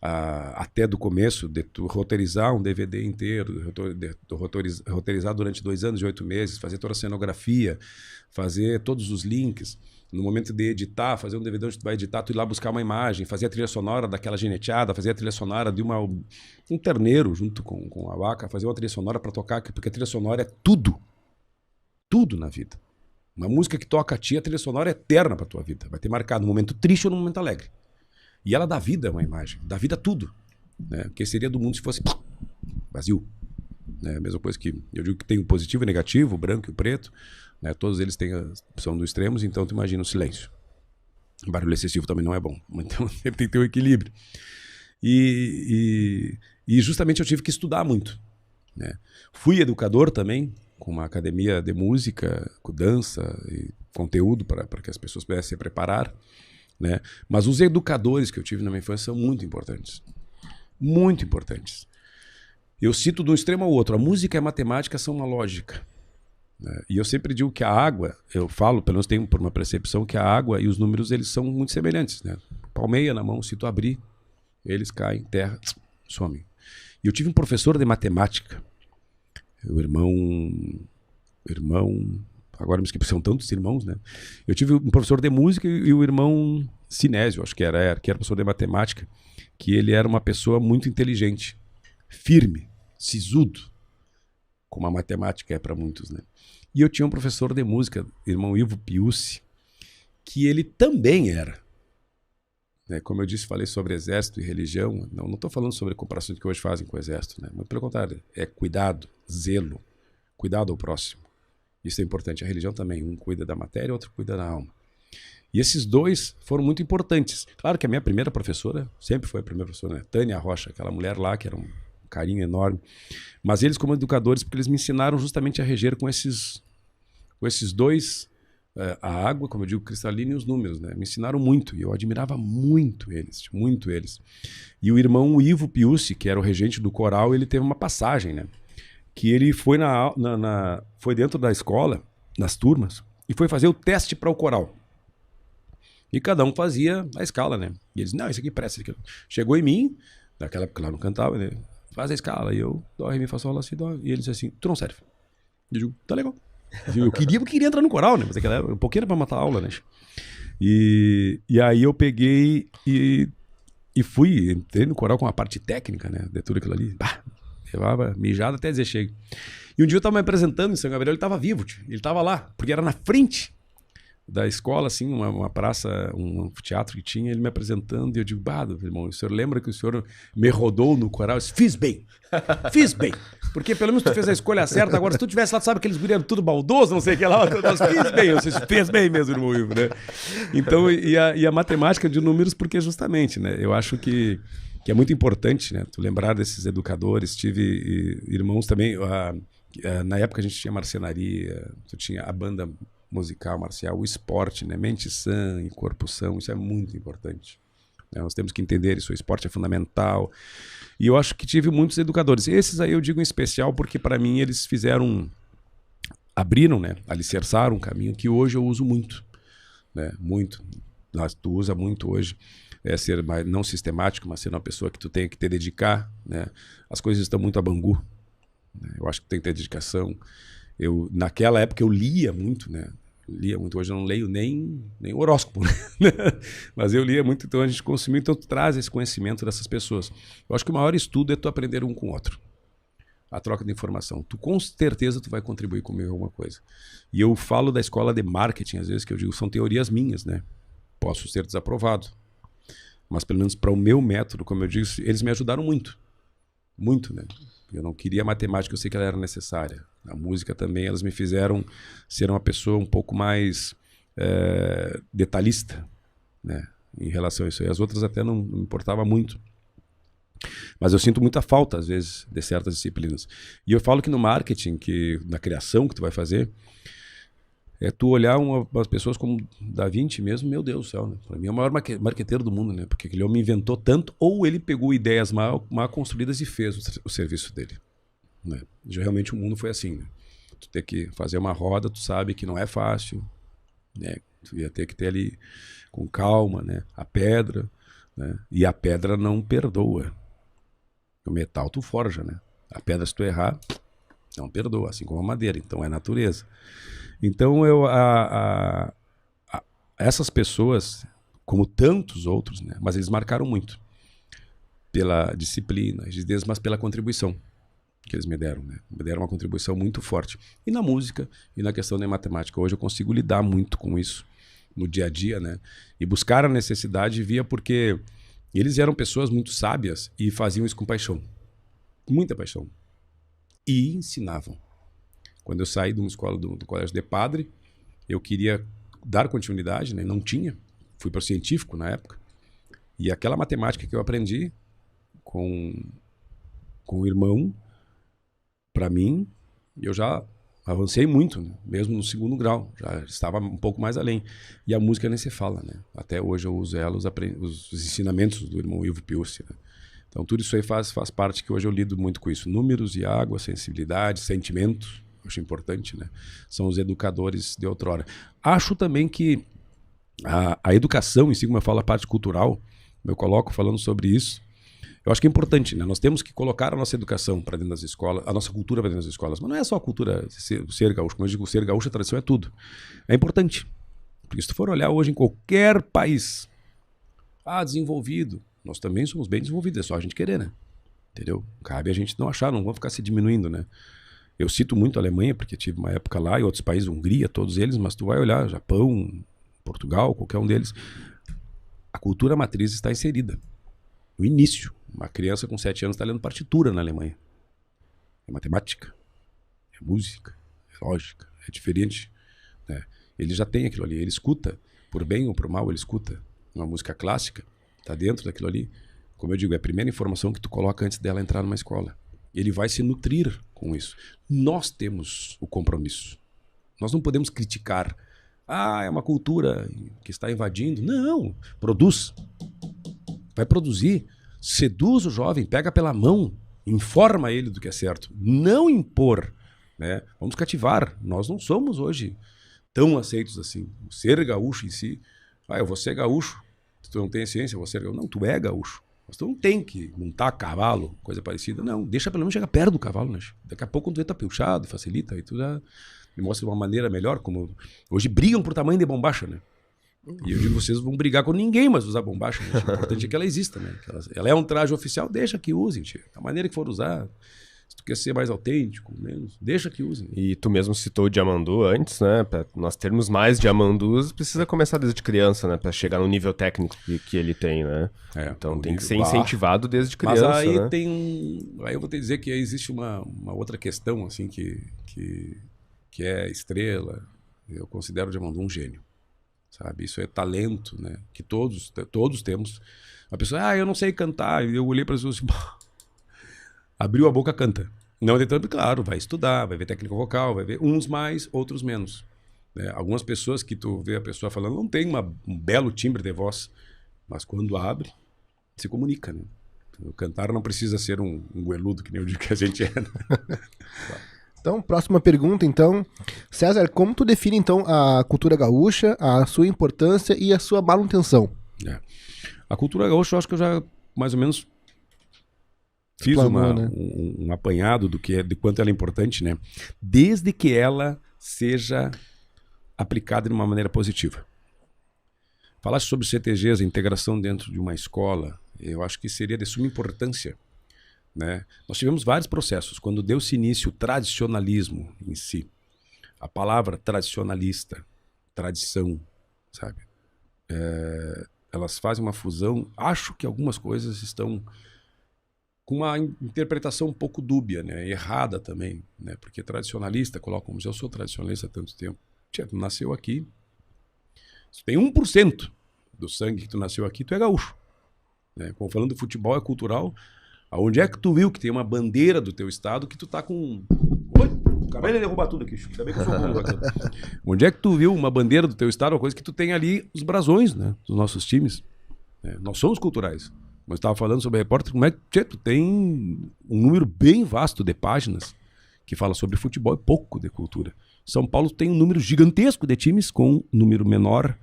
até do começo, de roteirizar um DVD inteiro, roteirizar durante 2 anos e 8 meses, fazer toda a cenografia, fazer todos os links. No momento de editar, fazer um DVD onde tu vai editar, tu ir lá buscar uma imagem, fazer a trilha sonora daquela gineteada, fazer a trilha sonora de um terneiro junto com a vaca, fazer uma trilha sonora para tocar, porque a trilha sonora é tudo. Tudo na vida. Uma música que toca a ti, a trilha sonora é eterna para tua vida. Vai ter marcado um momento triste ou um momento alegre. E ela dá vida a uma imagem, dá vida a tudo. Né? Porque seria do mundo se fosse vazio. Né? A mesma coisa que eu digo que tem o positivo e o negativo, o branco e o preto. Né? Todos eles são dos extremos, então tu imagina o silêncio. O barulho excessivo também não é bom. Então tem que ter um equilíbrio. E justamente eu tive que estudar muito. Né? Fui educador também, com uma academia de música, com dança e conteúdo para que as pessoas pudessem se preparar. Né? Mas os educadores que eu tive na minha infância são muito importantes. Muito importantes. Eu cito de um extremo ao outro. A música e a matemática são uma lógica. né? E eu sempre digo que a água, eu falo, pelo menos tenho por uma percepção, que a água e os números eles são muito semelhantes, né? Palmeia na mão, se tu abrir, eles caem, terra, somem. E eu tive um professor de matemática, o irmão, agora me esqueci, são tantos irmãos, né? Eu tive um professor de música e o irmão Sinésio, acho que era professor de matemática, que ele era uma pessoa muito inteligente, firme, sisudo, como a matemática é para muitos, né? E eu tinha um professor de música, irmão Ivo Piussi, que ele também era, né? Como eu disse, falei sobre exército e religião, não estou falando sobre comparações que hoje fazem com o exército, né? Mas pelo contrário, é cuidado, zelo, cuidado ao próximo. Isso é importante. A religião também, um cuida da matéria, outro cuida da alma. E esses dois foram muito importantes. Claro que a minha primeira professora, sempre foi a primeira professora, né? Tânia Rocha, aquela mulher lá que era um carinho enorme. Mas eles como educadores, porque eles me ensinaram justamente a reger com esses dois, a água, como eu digo, cristalina e os números, né? Me ensinaram muito e eu admirava muito eles, muito eles. E o irmão Ivo Piussi, que era o regente do coral, ele teve uma passagem, né? Que ele foi, foi dentro da escola, nas turmas, e foi fazer o teste para o coral. E cada um fazia a escala, né? E eles, não, isso aqui presta. Isso aqui. Chegou em mim, naquela época lá não cantava, né? Faz a escala. E eu, dó, ré, mi, fá, sol, lá, si, dó. E ele disse assim, tu não serve. E eu digo, tá legal. Eu queria entrar no coral, né? Mas aquela época, um pouquinho era pra matar a aula, né? E aí eu peguei e entrei no coral com a parte técnica, né? De tudo aquilo ali. Bah, levava mijada até dizer chega. E um dia eu tava me apresentando em São Gabriel, ele tava vivo, tio. Ele tava lá, porque era na frente da escola, assim, uma praça, um teatro que tinha, ele me apresentando, e eu digo, irmão, o senhor lembra que o senhor me rodou no coral? Eu disse, fiz bem, porque pelo menos tu fez a escolha certa, agora se tu tivesse lá, tu sabe aqueles guri eram tudo baldoso, não sei o que lá, mas fiz bem, eu disse, fez bem mesmo, irmão Ivo, né? Então, e a matemática de números, porque justamente, né, eu acho que é muito importante, né, tu lembrar desses educadores, tive irmãos também, na época a gente tinha marcenaria, tu tinha a banda musical, marcial, o esporte, né? Mente sã e corpo são, isso é muito importante. Né? Nós temos que entender isso, o esporte é fundamental. E eu acho que tive muitos educadores. Esses aí eu digo em especial porque para mim eles abriram, né? Alicerçaram um caminho que hoje eu uso muito. Né? Muito. Tu usa muito hoje. Ser não sistemático, mas ser uma pessoa que tu tem que te dedicar. Né? As coisas estão muito a bangu. Né? Eu acho que tem que ter dedicação. Naquela época eu lia muito, né? Lia muito. Hoje eu não leio nem horóscopo, né? Mas eu lia muito, então a gente consumiu, então tu traz esse conhecimento dessas pessoas. Eu acho que o maior estudo é tu aprender um com o outro. A troca de informação. Tu com certeza tu vai contribuir comigo em alguma coisa. E eu falo da escola de marketing, às vezes, que eu digo, são teorias minhas, né? Posso ser desaprovado. Mas pelo menos para o meu método, como eu disse, eles me ajudaram muito. Muito, né? Eu não queria matemática, eu sei que ela era necessária. A música também, elas me fizeram ser uma pessoa um pouco mais detalhista, né, em relação a isso. E as outras até não me importava muito. Mas eu sinto muita falta, às vezes, de certas disciplinas. E eu falo que no marketing, na criação que tu vai fazer, é tu olhar umas pessoas como Da Vinci mesmo, meu Deus do céu, né? Para mim é o maior marqueteiro do mundo, né? Porque aquele homem inventou tanto, ou ele pegou ideias mal construídas e fez o serviço dele. Né? Realmente o mundo foi assim, né? Tu ter que fazer uma roda, tu sabe que não é fácil, né? Tu ia ter que ter ali com calma, né? A pedra, né? E a pedra não perdoa. O metal tu forja, né? A pedra, se tu errar, não perdoa, assim como a madeira. Então é natureza. Então essas pessoas, como tantos outros, né? Mas eles marcaram muito pela disciplina, mas pela contribuição que eles me deram, né? Me deram uma contribuição muito forte. E na música, e na questão da matemática. Hoje eu consigo lidar muito com isso no dia a dia, né? E buscar a necessidade via porque eles eram pessoas muito sábias e faziam isso com paixão. Muita paixão. E ensinavam. Quando eu saí de uma escola do colégio de padre, eu queria dar continuidade, né? Não tinha. Fui para o científico na época. E aquela matemática que eu aprendi com o irmão, para mim, eu já avancei muito, né? Mesmo no segundo grau, já estava um pouco mais além. E a música nem se fala, né? Até hoje eu uso ela, os ensinamentos do irmão Ivo Piussi, né? Então tudo isso aí faz parte que hoje eu lido muito com isso. Números e água, sensibilidade, sentimento, acho importante, né? São os educadores de outrora. Acho também que a educação em si, como eu falo, a parte cultural, eu coloco falando sobre isso, eu acho que é importante, né? Nós temos que colocar a nossa educação para dentro das escolas, a nossa cultura para dentro das escolas. Mas não é só a cultura ser gaúcho. Como eu digo, ser gaúcho, a tradição é tudo. É importante. Porque se tu for olhar hoje em qualquer país desenvolvido, nós também somos bem desenvolvidos, é só a gente querer, né? Entendeu? Cabe a gente não achar, não vamos ficar se diminuindo, né? Eu cito muito a Alemanha, porque tive uma época lá, e outros países, Hungria, todos eles, mas tu vai olhar, Japão, Portugal, qualquer um deles, a cultura matriz está inserida. No início, uma criança com 7 anos está lendo partitura na Alemanha. É matemática, é música, é lógica, é diferente, né? Ele já tem aquilo ali, ele escuta, por bem ou por mal, ele escuta uma música clássica, está dentro daquilo ali. Como eu digo, é a primeira informação que tu coloca antes dela entrar numa escola. Ele vai se nutrir com isso. Nós temos o compromisso. Nós não podemos criticar. É uma cultura que está invadindo. Não, produz. Vai produzir. Seduz o jovem, pega pela mão, informa ele do que é certo. Não impor, né? Vamos cativar. Nós não somos hoje tão aceitos assim. O ser gaúcho em si. Eu vou ser gaúcho. Tu não tem ciência, eu vou ser gaúcho. Não, tu é gaúcho. Mas tu não tem que montar cavalo, coisa parecida. Não, deixa pelo menos chegar perto do cavalo, né? Daqui a pouco quando tu vê tá pilchado, facilita, aí tu já me mostra de uma maneira melhor, como hoje brigam por tamanho de bombacha, né? E eu digo, vocês vão brigar com ninguém, mas usar bombacha, né? O importante é que ela exista, né? Ela é um traje oficial, deixa que usem, tia. Da maneira que for usar. Se tu quer ser mais autêntico, menos, deixa que usem. E tu mesmo citou o Diamandu antes, né? Pra nós termos mais Diamandus, precisa começar desde criança, né? Pra chegar no nível técnico que ele tem, né? Então tem que ser incentivado desde criança, mas aí né? Aí eu vou te dizer que existe uma outra questão, assim, que é estrela. Eu considero o Diamandu um gênio, sabe? Isso é talento, né? Que todos temos. A pessoa, eu não sei cantar. Eu olhei para as pessoas assim... Abriu a boca, canta. Não tentando, claro, vai estudar, vai ver técnica vocal, vai ver uns mais, outros menos. Algumas pessoas que tu vê a pessoa falando não tem um belo timbre de voz, mas quando abre, se comunica, né? O cantar não precisa ser um gueludo, que nem eu digo que a gente é. Né? Então, próxima pergunta, então. César, como tu define, então, a cultura gaúcha, a sua importância e a sua manutenção? A cultura gaúcha, eu acho que eu já, mais ou menos... Fiz um apanhado de quanto ela é importante, né? Desde que ela seja aplicada de uma maneira positiva. Falaste sobre CTGs, a integração dentro de uma escola, eu acho que seria de suma importância, né? Nós tivemos vários processos. Quando deu-se início o tradicionalismo em si, a palavra tradicionalista, tradição, sabe? Elas fazem uma fusão. Acho que algumas coisas estão... com uma interpretação um pouco dúbia, né? Errada também, né? Porque tradicionalista, coloca como se eu sou tradicionalista há tanto tempo. Tia, tu nasceu aqui, se tu tem 1% do sangue que tu nasceu aqui, tu é gaúcho. Né? Como falando do futebol, é cultural. Aonde é que tu viu que tem uma bandeira do teu estado que tu tá com... Oi? Acabei de derrubar tudo aqui, ainda bem que eu sou bom. Onde é que tu viu uma bandeira do teu estado, uma coisa que tu tem ali, os brasões, né? Dos nossos times. Nós somos culturais. Mas estava falando sobre a repórter, como é que tu tem um número bem vasto de páginas que fala sobre futebol e pouco de cultura. São Paulo tem um número gigantesco de times com um número menor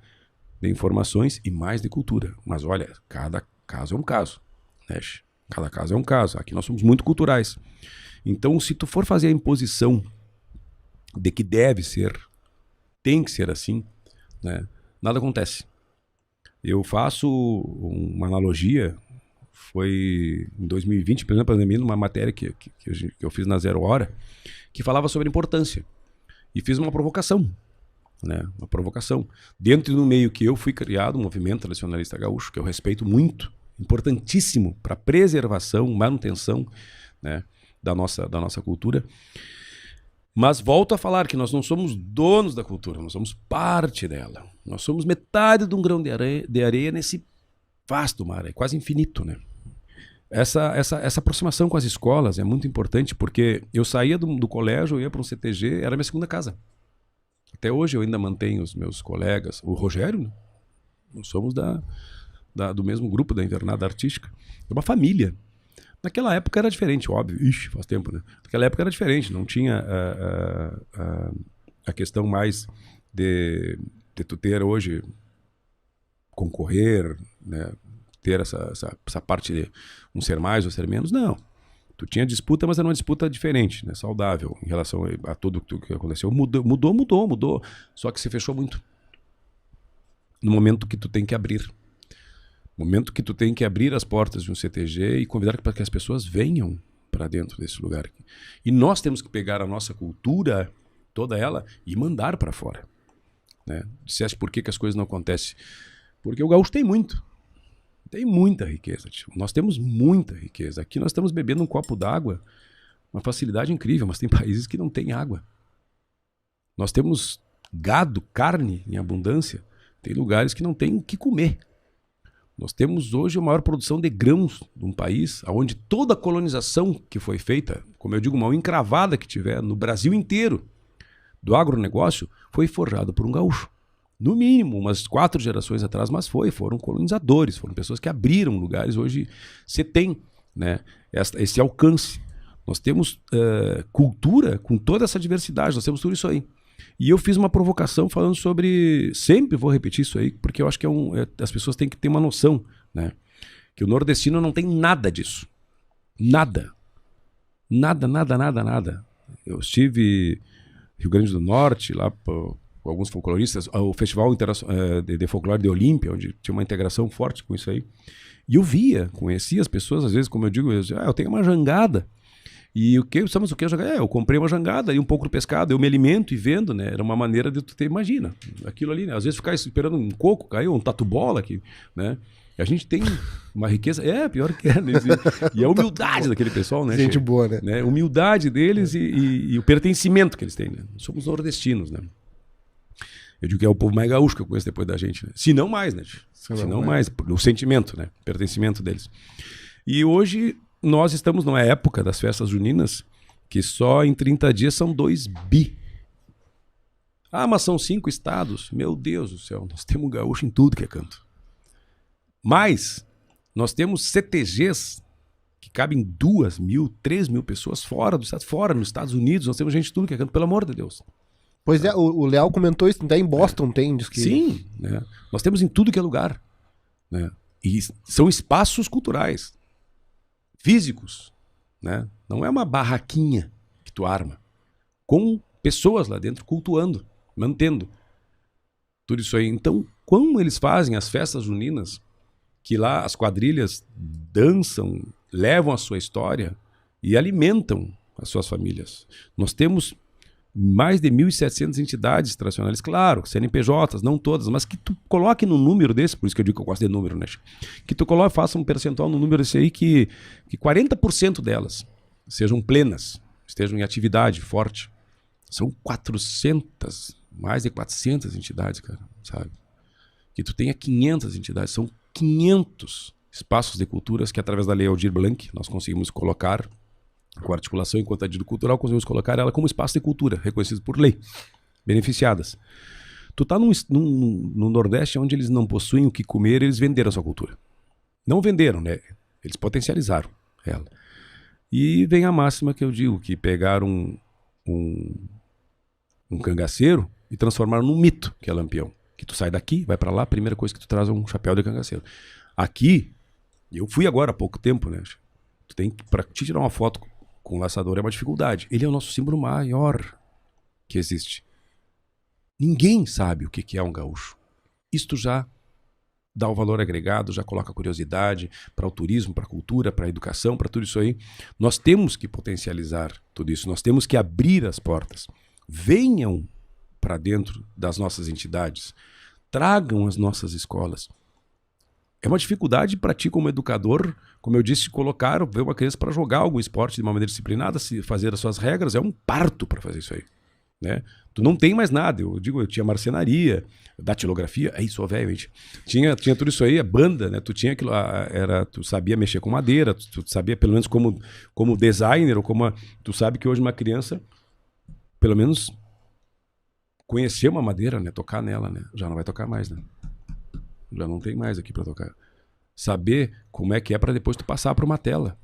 de informações e mais de cultura. Mas olha, cada caso é um caso, né? Cada caso é um caso. Aqui nós somos muito culturais. Então, se tu for fazer a imposição de que deve ser, tem que ser assim, né? Nada acontece. Eu faço uma analogia. Foi em 2020, plena pandemia, numa matéria que eu fiz na Zero Hora, que falava sobre importância. E fiz uma provocação, né? Uma provocação. Dentro do meio que eu fui criado, o movimento tradicionalista gaúcho, que eu respeito muito, importantíssimo para preservação, manutenção, né, da nossa cultura. Mas volto a falar que nós não somos donos da cultura, nós somos parte dela. Nós somos metade de um grão de areia nesse vasto mar, é quase infinito, né? Essa aproximação com as escolas é muito importante, porque eu saía do colégio, eu ia para um CTG, era minha segunda casa. Até hoje eu ainda mantenho os meus colegas, o Rogério, né? Nós somos do mesmo grupo da Invernada Artística. É uma família. Naquela época era diferente, óbvio. Ixi, faz tempo, né? Naquela época era diferente, não tinha a questão mais de tu ter hoje concorrer, né? Ter essa parte de um ser mais ou ser menos, não. Tu tinha disputa, mas era uma disputa diferente, né? Saudável em relação a tudo que aconteceu. Mudou. Só que se fechou muito. No momento que tu tem que abrir. No momento que tu tem que abrir as portas de um CTG e convidar para que as pessoas venham para dentro desse lugar aqui. E nós temos que pegar a nossa cultura, toda ela, e mandar para fora. Né? Disseste por que as coisas não acontecem? Porque o gaúcho tem muito. Tem muita riqueza, tio. Nós temos muita riqueza. Aqui nós estamos bebendo um copo d'água, uma facilidade incrível, mas tem países que não têm água. Nós temos gado, carne em abundância. Tem lugares que não tem o que comer. Nós temos hoje a maior produção de grãos de um país, onde toda a colonização que foi feita, como eu digo, uma encravada que tiver no Brasil inteiro do agronegócio, foi forjada por um gaúcho. No mínimo, umas 4 gerações atrás, mas foram colonizadores, foram pessoas que abriram lugares. Hoje você tem, né, esse alcance. Nós temos cultura com toda essa diversidade, nós temos tudo isso aí. E eu fiz uma provocação falando sobre... Sempre vou repetir isso aí, porque eu acho que as pessoas têm que ter uma noção, né? Que o nordestino não tem nada disso. Nada. Nada. Eu estive no Rio Grande do Norte, lá com alguns folcloristas, o Festival de Folclore de Olímpia, onde tinha uma integração forte com isso aí. E eu conhecia as pessoas, às vezes, como eu digo, eu tenho uma jangada. E sabemos o que é jangada? Eu comprei uma jangada e um pouco do pescado, eu me alimento e vendo, né? Era uma maneira de tu ter, imagina, aquilo ali, né? Às vezes ficar esperando um coco cair, um tatu-bola aqui, né? E a gente tem uma riqueza, pior que é, né? E a humildade daquele pessoal, né? Gente boa, né? Humildade deles e o pertencimento que eles têm, né? Somos nordestinos, né? Eu digo que é o povo mais gaúcho que eu conheço depois da gente, né? Se não mais, né? Se não mais, o sentimento, né? O pertencimento deles. E hoje... Nós estamos numa época das festas juninas que só em 30 dias são 2 bi. Mas são 5 estados. Meu Deus do céu, nós temos gaúcho em tudo que é canto. Mas nós temos CTGs que cabem 2.000, 3.000 pessoas fora do estado, fora nos Estados Unidos. Nós temos gente de tudo que é canto, pelo amor de Deus. Pois é, o Léo comentou isso, até em Boston tem. Diz que... Sim, né? Nós temos em tudo que é lugar. Né? E são espaços culturais. Físicos, né? Não é uma barraquinha que tu arma, com pessoas lá dentro cultuando, mantendo tudo isso aí. Então, como eles fazem as festas juninas, que lá as quadrilhas dançam, levam a sua história e alimentam as suas famílias. Nós temos mais de 1.700 entidades tradicionais, claro, CNPJs, não todas, mas que tu coloque no número desse, por isso que eu digo que eu gosto de número, né? Que tu coloque, faça um percentual no número desse aí, que 40% delas sejam plenas, estejam em atividade forte. São 400, mais de 400 entidades, cara, sabe? Que tu tenha 500 entidades, são 500 espaços de culturas que através da Lei Aldir Blanc nós conseguimos colocar, com a articulação enquanto adido cultural, conseguimos colocar ela como espaço de cultura, reconhecido por lei, beneficiadas. Tu tá no Nordeste, onde eles não possuem o que comer, eles venderam a sua cultura. Não venderam, né? Eles potencializaram ela. E vem a máxima que eu digo, que pegaram um cangaceiro e transformaram num mito, que é Lampião. Que tu sai daqui, vai pra lá, a primeira coisa que tu traz é um chapéu de cangaceiro. Aqui, eu fui agora há pouco tempo, né? Tu tem que, pra te tirar uma foto com o laçador é uma dificuldade. Ele é o nosso símbolo maior que existe. Ninguém sabe o que é um gaúcho. Isto já dá o valor agregado, já coloca curiosidade para o turismo, para a cultura, para a educação, para tudo isso aí. Nós temos que potencializar tudo isso. Nós temos que abrir as portas. Venham para dentro das nossas entidades. Tragam as nossas escolas. É uma dificuldade para ti como educador, como eu disse, ver uma criança para jogar algum esporte de uma maneira disciplinada, se fazer as suas regras, é um parto para fazer isso aí. Né? Tu não tem mais nada, eu tinha marcenaria, datilografia, sou velho, gente. Tinha tudo isso aí, a banda, né? Tu tinha aquilo, tu sabia mexer com madeira, tu sabia pelo menos como designer, ou tu sabe que hoje uma criança, pelo menos, conhecer uma madeira, né? Tocar nela, né? Já não vai tocar mais, né? Já não tem mais aqui para tocar. Saber como é que é para depois tu passar para uma tela.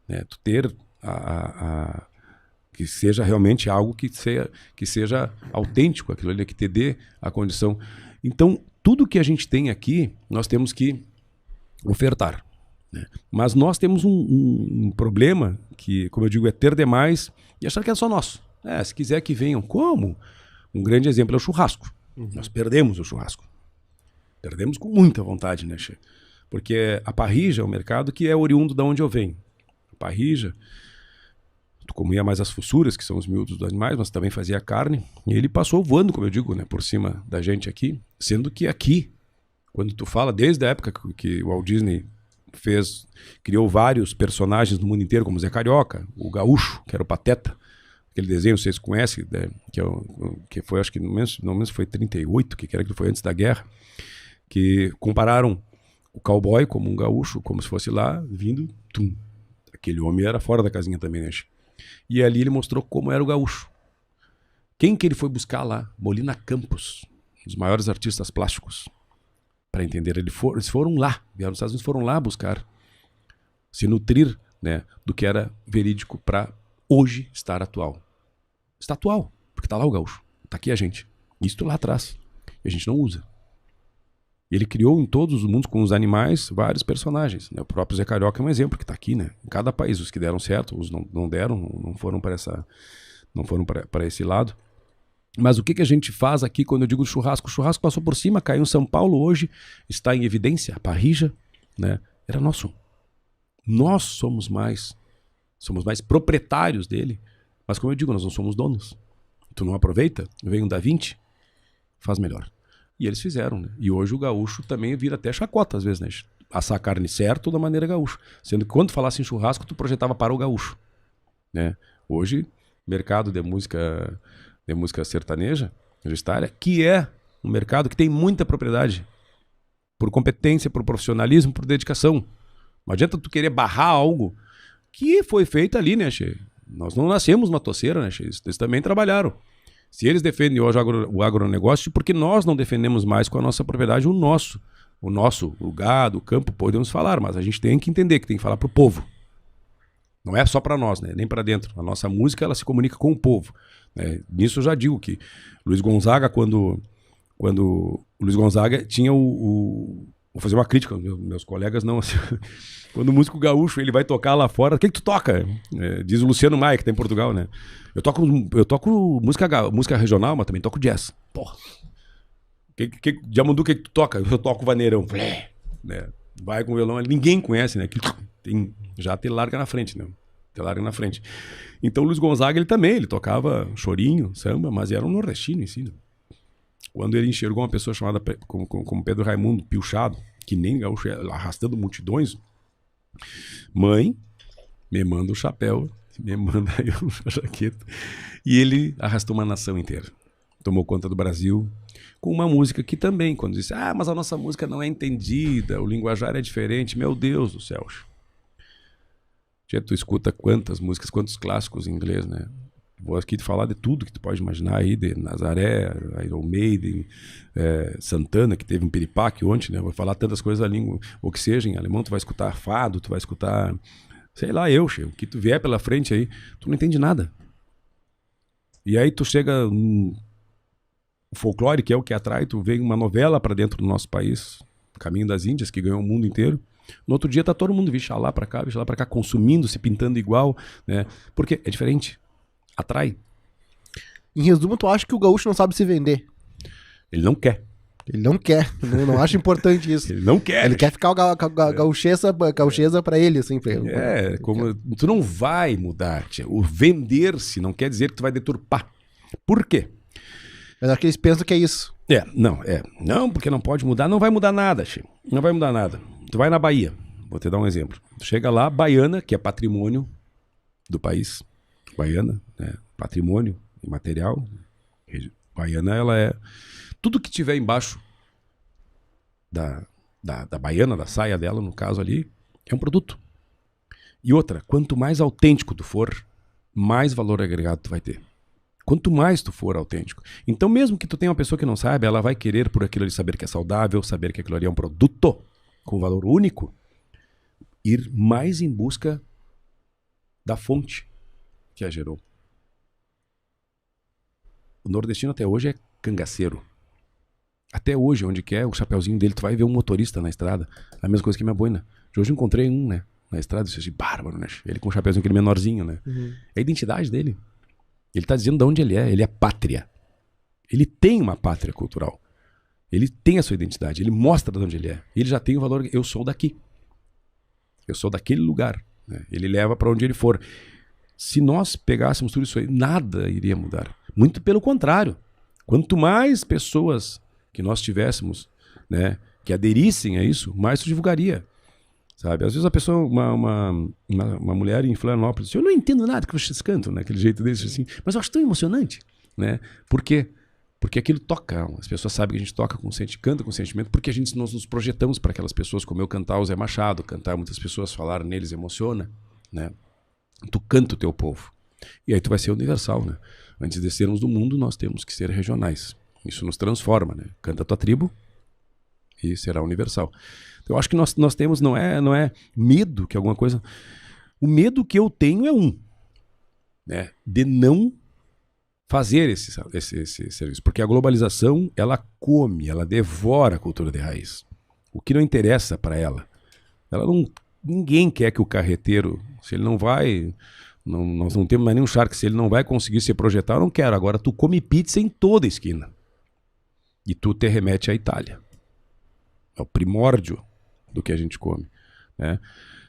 né? Tu ter que seja realmente algo que seja autêntico, aquilo ali que te dê a condição. Então, tudo que a gente tem aqui, nós temos que ofertar, né? Mas nós temos um problema que, como eu digo, é ter demais e achar que é só nosso. Se quiser que venham. Como? Um grande exemplo é o churrasco. Nós perdemos o churrasco. Perdemos com muita vontade, né, Che? Porque a parrilla é um mercado que é oriundo de onde eu venho. A parrilla, tu comia mais as fossuras, que são os miúdos dos animais, mas também fazia carne. E ele passou voando, como eu digo, né, por cima da gente aqui. Sendo que aqui, quando tu fala, desde a época que o Walt Disney criou vários personagens no mundo inteiro, como o Zé Carioca, o Gaúcho, que era o Pateta, aquele desenho, vocês conhecem, né, que foi, acho que no menos foi 38, que era que foi antes da guerra, que compararam o cowboy como um gaúcho, como se fosse lá, vindo, tum. Aquele homem era fora da casinha também, né? E ali ele mostrou como era o gaúcho. Quem que ele foi buscar lá? Molina Campos, um dos maiores artistas plásticos. Para entender, eles foram lá, vieram dos Estados Unidos, foram lá buscar, se nutrir, né, do que era verídico para hoje estar atual. Está atual, porque está lá o gaúcho, está aqui a gente. Isso lá atrás, e a gente não usa. Ele criou em todos os mundos, com os animais, vários personagens, né? O próprio Zé Carioca é um exemplo que está aqui, né? Em cada país, os que deram certo, os não deram, não foram para esse lado. Mas o que a gente faz aqui quando eu digo churrasco? O churrasco passou por cima, caiu em São Paulo hoje, está em evidência, a parrilla, né? Era nosso. Nós somos mais proprietários dele, mas como eu digo, nós não somos donos. Tu não aproveita, vem um Da Vinci, faz melhor. E eles fizeram, né? E hoje o gaúcho também vira até chacota às vezes, né? Assar carne certo da maneira gaúcha. Sendo que quando falasse em churrasco, tu projetava para o gaúcho, né? Hoje, mercado de música sertaneja, universitária, que é um mercado que tem muita propriedade. Por competência, por profissionalismo, por dedicação. Não adianta tu querer barrar algo que foi feito ali, né, Che? Nós não nascemos uma toceira, né, Che? Eles também trabalharam. Se eles defendem hoje o agronegócio, por que nós não defendemos mais com a nossa propriedade o nosso, o gado, o campo, podemos falar, mas a gente tem que entender que tem que falar para o povo. Não é só para nós, né? Nem para dentro. A nossa música, ela se comunica com o povo, né? Nisso eu já digo que Luiz Gonzaga, quando o Luiz Gonzaga tinha vou fazer uma crítica, meus colegas não, assim, quando o músico gaúcho ele vai tocar lá fora, o que tu toca? Diz o Luciano Maia, que tá em Portugal, né? Eu toco música regional, mas também toco jazz. Porra. Diamandu, o que tu toca? Eu toco vaneirão. Né? Vai com o violão, ninguém conhece, né? Já te larga na frente, né? Te larga na frente. Então o Luiz Gonzaga, ele tocava chorinho, samba, mas era um nordestino em si, né? Quando ele enxergou uma pessoa chamada como Pedro Raimundo, piochado, que nem gaúcho, arrastando multidões, mãe, me manda o chapéu, me manda aí a jaqueta. E ele arrastou uma nação inteira. Tomou conta do Brasil com uma música que também, quando disse, mas a nossa música não é entendida, o linguajar é diferente, meu Deus do céu. Já tu escuta quantas músicas, quantos clássicos em inglês, né? Vou aqui te falar de tudo que tu pode imaginar aí, de Nazaré, Iron Maiden, Santana, que teve um piripaque ontem, né? Vou falar tantas coisas da língua, ou que seja, em alemão tu vai escutar fado, tu vai escutar, sei lá, o que tu vier pela frente aí, tu não entende nada. E aí tu chega no folclore, que é o que atrai, tu vem uma novela para dentro do nosso país, Caminho das Índias, que ganhou o mundo inteiro. No outro dia tá todo mundo vixa lá para cá, consumindo, se pintando igual, né? Porque é diferente. Atrai. Em resumo, tu acha que o gaúcho não sabe se vender? Ele não quer. Ele não quer. Não acho importante isso. Ele não quer. Ele quer ficar gauchesa pra ele, assim. Como tu não vai mudar, tia. O vender-se não quer dizer que tu vai deturpar. Por quê? Mas acho que eles pensam que é isso. Não, porque não pode mudar. Não vai mudar nada, tia. Não vai mudar nada. Tu vai na Bahia. Vou te dar um exemplo. Tu chega lá, Baiana, que é patrimônio do país. Baiana, né? Patrimônio imaterial. Baiana, ela é... Tudo que tiver embaixo da baiana, da saia dela, no caso ali, é um produto. E outra, quanto mais autêntico tu for, mais valor agregado tu vai ter. Quanto mais tu for autêntico. Então, mesmo que tu tenha uma pessoa que não saiba, ela vai querer por aquilo de saber que é saudável, saber que aquilo ali é um produto com valor único, ir mais em busca da fonte que a gerou. O nordestino até hoje é cangaceiro. Até hoje, onde quer, o chapeuzinho dele, tu vai ver um motorista na estrada. A mesma coisa que minha boina. Hoje eu encontrei um, né? Na estrada, eu disse, bárbaro, né? Ele com o chapeuzinho, aquele menorzinho, né? É a identidade dele. Ele tá dizendo de onde ele é pátria. Ele tem uma pátria cultural. Ele tem a sua identidade, ele mostra de onde ele é. Ele já tem o valor, eu sou daqui. Eu sou daquele lugar. Né? Ele leva para onde ele for. Se nós pegássemos tudo isso aí, nada iria mudar. Muito pelo contrário. Quanto mais pessoas que nós tivéssemos, né, que aderissem a isso, mais isso divulgaria. Sabe? Às vezes a pessoa, uma mulher em Florianópolis, eu não entendo nada que vocês cantam, né? Aquele jeito deles, assim, mas eu acho tão emocionante. Né? Por quê? Porque aquilo toca. As pessoas sabem que a gente toca com sentimento, canta com sentimento, porque nós nos projetamos para aquelas pessoas, como eu cantar o Zé Machado, cantar muitas pessoas, falar neles emociona. Né? Tu canta o teu povo. E aí tu vai ser universal. Né? Antes de sermos do mundo, nós temos que ser regionais. Isso nos transforma. Né? Canta a tua tribo e será universal. Então, eu acho que nós temos, não é medo que alguma coisa... O medo que eu tenho é né? De não fazer esse serviço. Porque a globalização, ela come, ela devora a cultura de raiz. O que não interessa para ela. Ninguém quer que o carreteiro, se ele não vai... nós não temos mais nenhum charque, se ele não vai conseguir se projetar, eu não quero. Agora, tu come pizza em toda esquina. E tu te remete à Itália. É o primórdio do que a gente come. Né?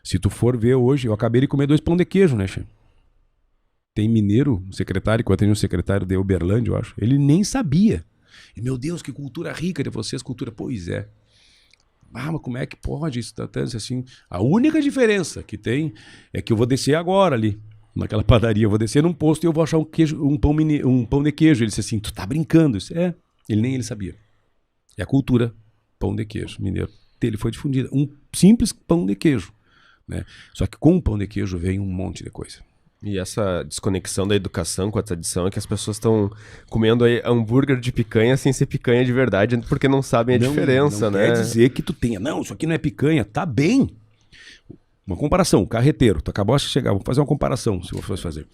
Se tu for ver hoje, eu acabei de comer 2 pão de queijo, né, Che? Tem mineiro, um secretário, que eu tenho um secretário de Uberlândia, eu acho. Ele nem sabia. E, meu Deus, que cultura rica de vocês, cultura... Pois é. Ah, mas como é que pode isso? Assim, a única diferença que tem é que eu vou descer agora ali, naquela padaria. Eu vou descer num posto e eu vou achar um pão de queijo. Ele disse assim, tu tá brincando? Isso é. Ele sabia. É a cultura pão de queijo mineiro. Ele foi difundida. Um simples pão de queijo. Né? Só que com o pão de queijo vem um monte de coisa. E essa desconexão da educação com a tradição é que as pessoas estão comendo aí hambúrguer de picanha sem ser picanha de verdade, porque não sabem a diferença, né? Não quer dizer que tu tenha. Não, isso aqui não é picanha. Tá bem. Uma comparação. Carreteiro. Tu acabou de chegar. Vou fazer uma comparação, se eu fosse fazer.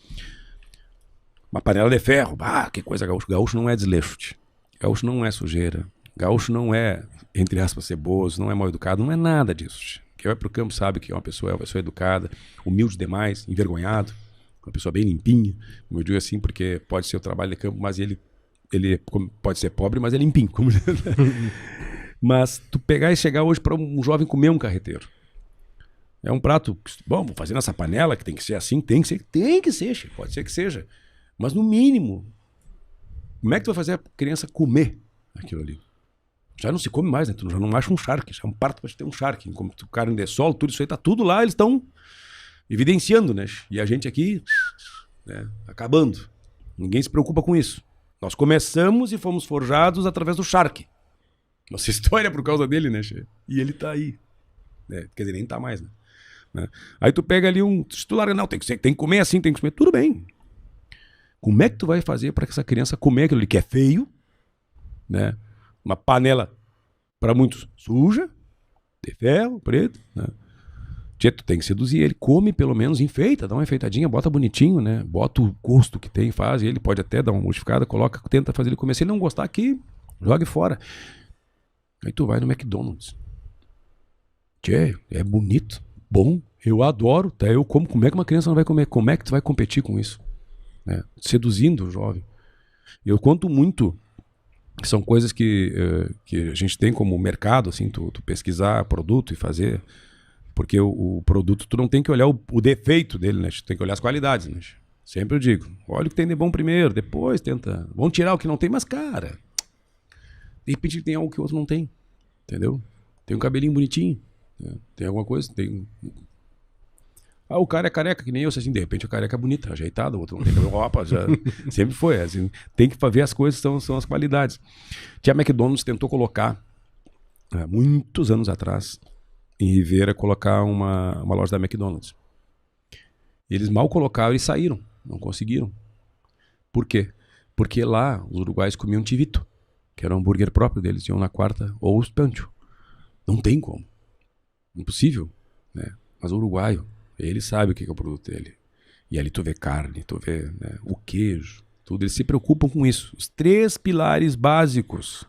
Uma panela de ferro. Ah, que coisa gaúcho. Gaúcho não é desleixo. Gaúcho não é sujeira. Gaúcho não é, entre aspas, ceboso. Não é mal educado. Não é nada disso. Quem vai pro campo sabe que é uma pessoa educada, humilde demais, envergonhado. Uma pessoa bem limpinha, como eu digo assim, porque pode ser o trabalho de campo, mas ele pode ser pobre, mas é limpinho. Mas tu pegar e chegar hoje para um jovem comer um carreteiro. É um prato, bom, vou fazer nessa panela, que tem que ser assim, tem que ser, pode ser que seja. Mas no mínimo, como é que tu vai fazer a criança comer aquilo ali? Já não se come mais, né? Tu já não acha um charque, já é um parto para ter um charque. Como tu carne de sol, tudo isso aí tá tudo lá, eles estão evidenciando, né? E a gente aqui, né, acabando. Ninguém se preocupa com isso. Nós começamos e fomos forjados através do charque. Nossa história é por causa dele, né, Che? E ele tá aí. Né? Quer dizer, nem tá mais, né? Aí tu pega ali um titular, não, tem que comer assim, tem que comer. Tudo bem. Como é que tu vai fazer para que essa criança comer aquilo ali que é feio, né? Uma panela, para muitos, suja, de ferro, preto, né? Tu tem que seduzir ele, come pelo menos, enfeita, dá uma enfeitadinha, bota bonitinho, né? Bota o gosto que tem, faz, e ele pode até dar uma modificada, coloca, tenta fazer ele comer. Se ele não gostar aqui, jogue fora. Aí tu vai no McDonald's. Tchê, é bonito, bom, eu adoro, tá? Eu como é que uma criança não vai comer? Como é que tu vai competir com isso? Né? Seduzindo o jovem. Eu conto muito, são coisas que a gente tem como mercado, assim, tu pesquisar produto e fazer... Porque o produto, tu não tem que olhar o defeito dele, né? Tu tem que olhar as qualidades, né? Sempre eu digo, olha o que tem de bom primeiro, depois tenta... Vamos tirar o que não tem, mas cara... De repente tem algo que o outro não tem, entendeu? Tem um cabelinho bonitinho, né? Tem alguma coisa, tem... Ah, o cara é careca, que nem eu, assim, de repente o careca é bonito, ajeitado, o outro não tem cabelo, opa, já... Sempre foi, assim, tem que ver as coisas, são as qualidades. Tia McDonald's tentou colocar, muitos anos atrás... em Rivera, colocar uma loja da McDonald's. Eles mal colocaram e saíram. Não conseguiram. Por quê? Porque lá os uruguaios comiam tivito, que era o hambúrguer próprio deles. Iam na quarta ou os pancho. Não tem como. Impossível. Né? Mas o uruguaio, ele sabe o que é o produto dele. E ali tu vê carne, tu vê, né, o queijo, tudo. Eles se preocupam com isso. Os 3 pilares básicos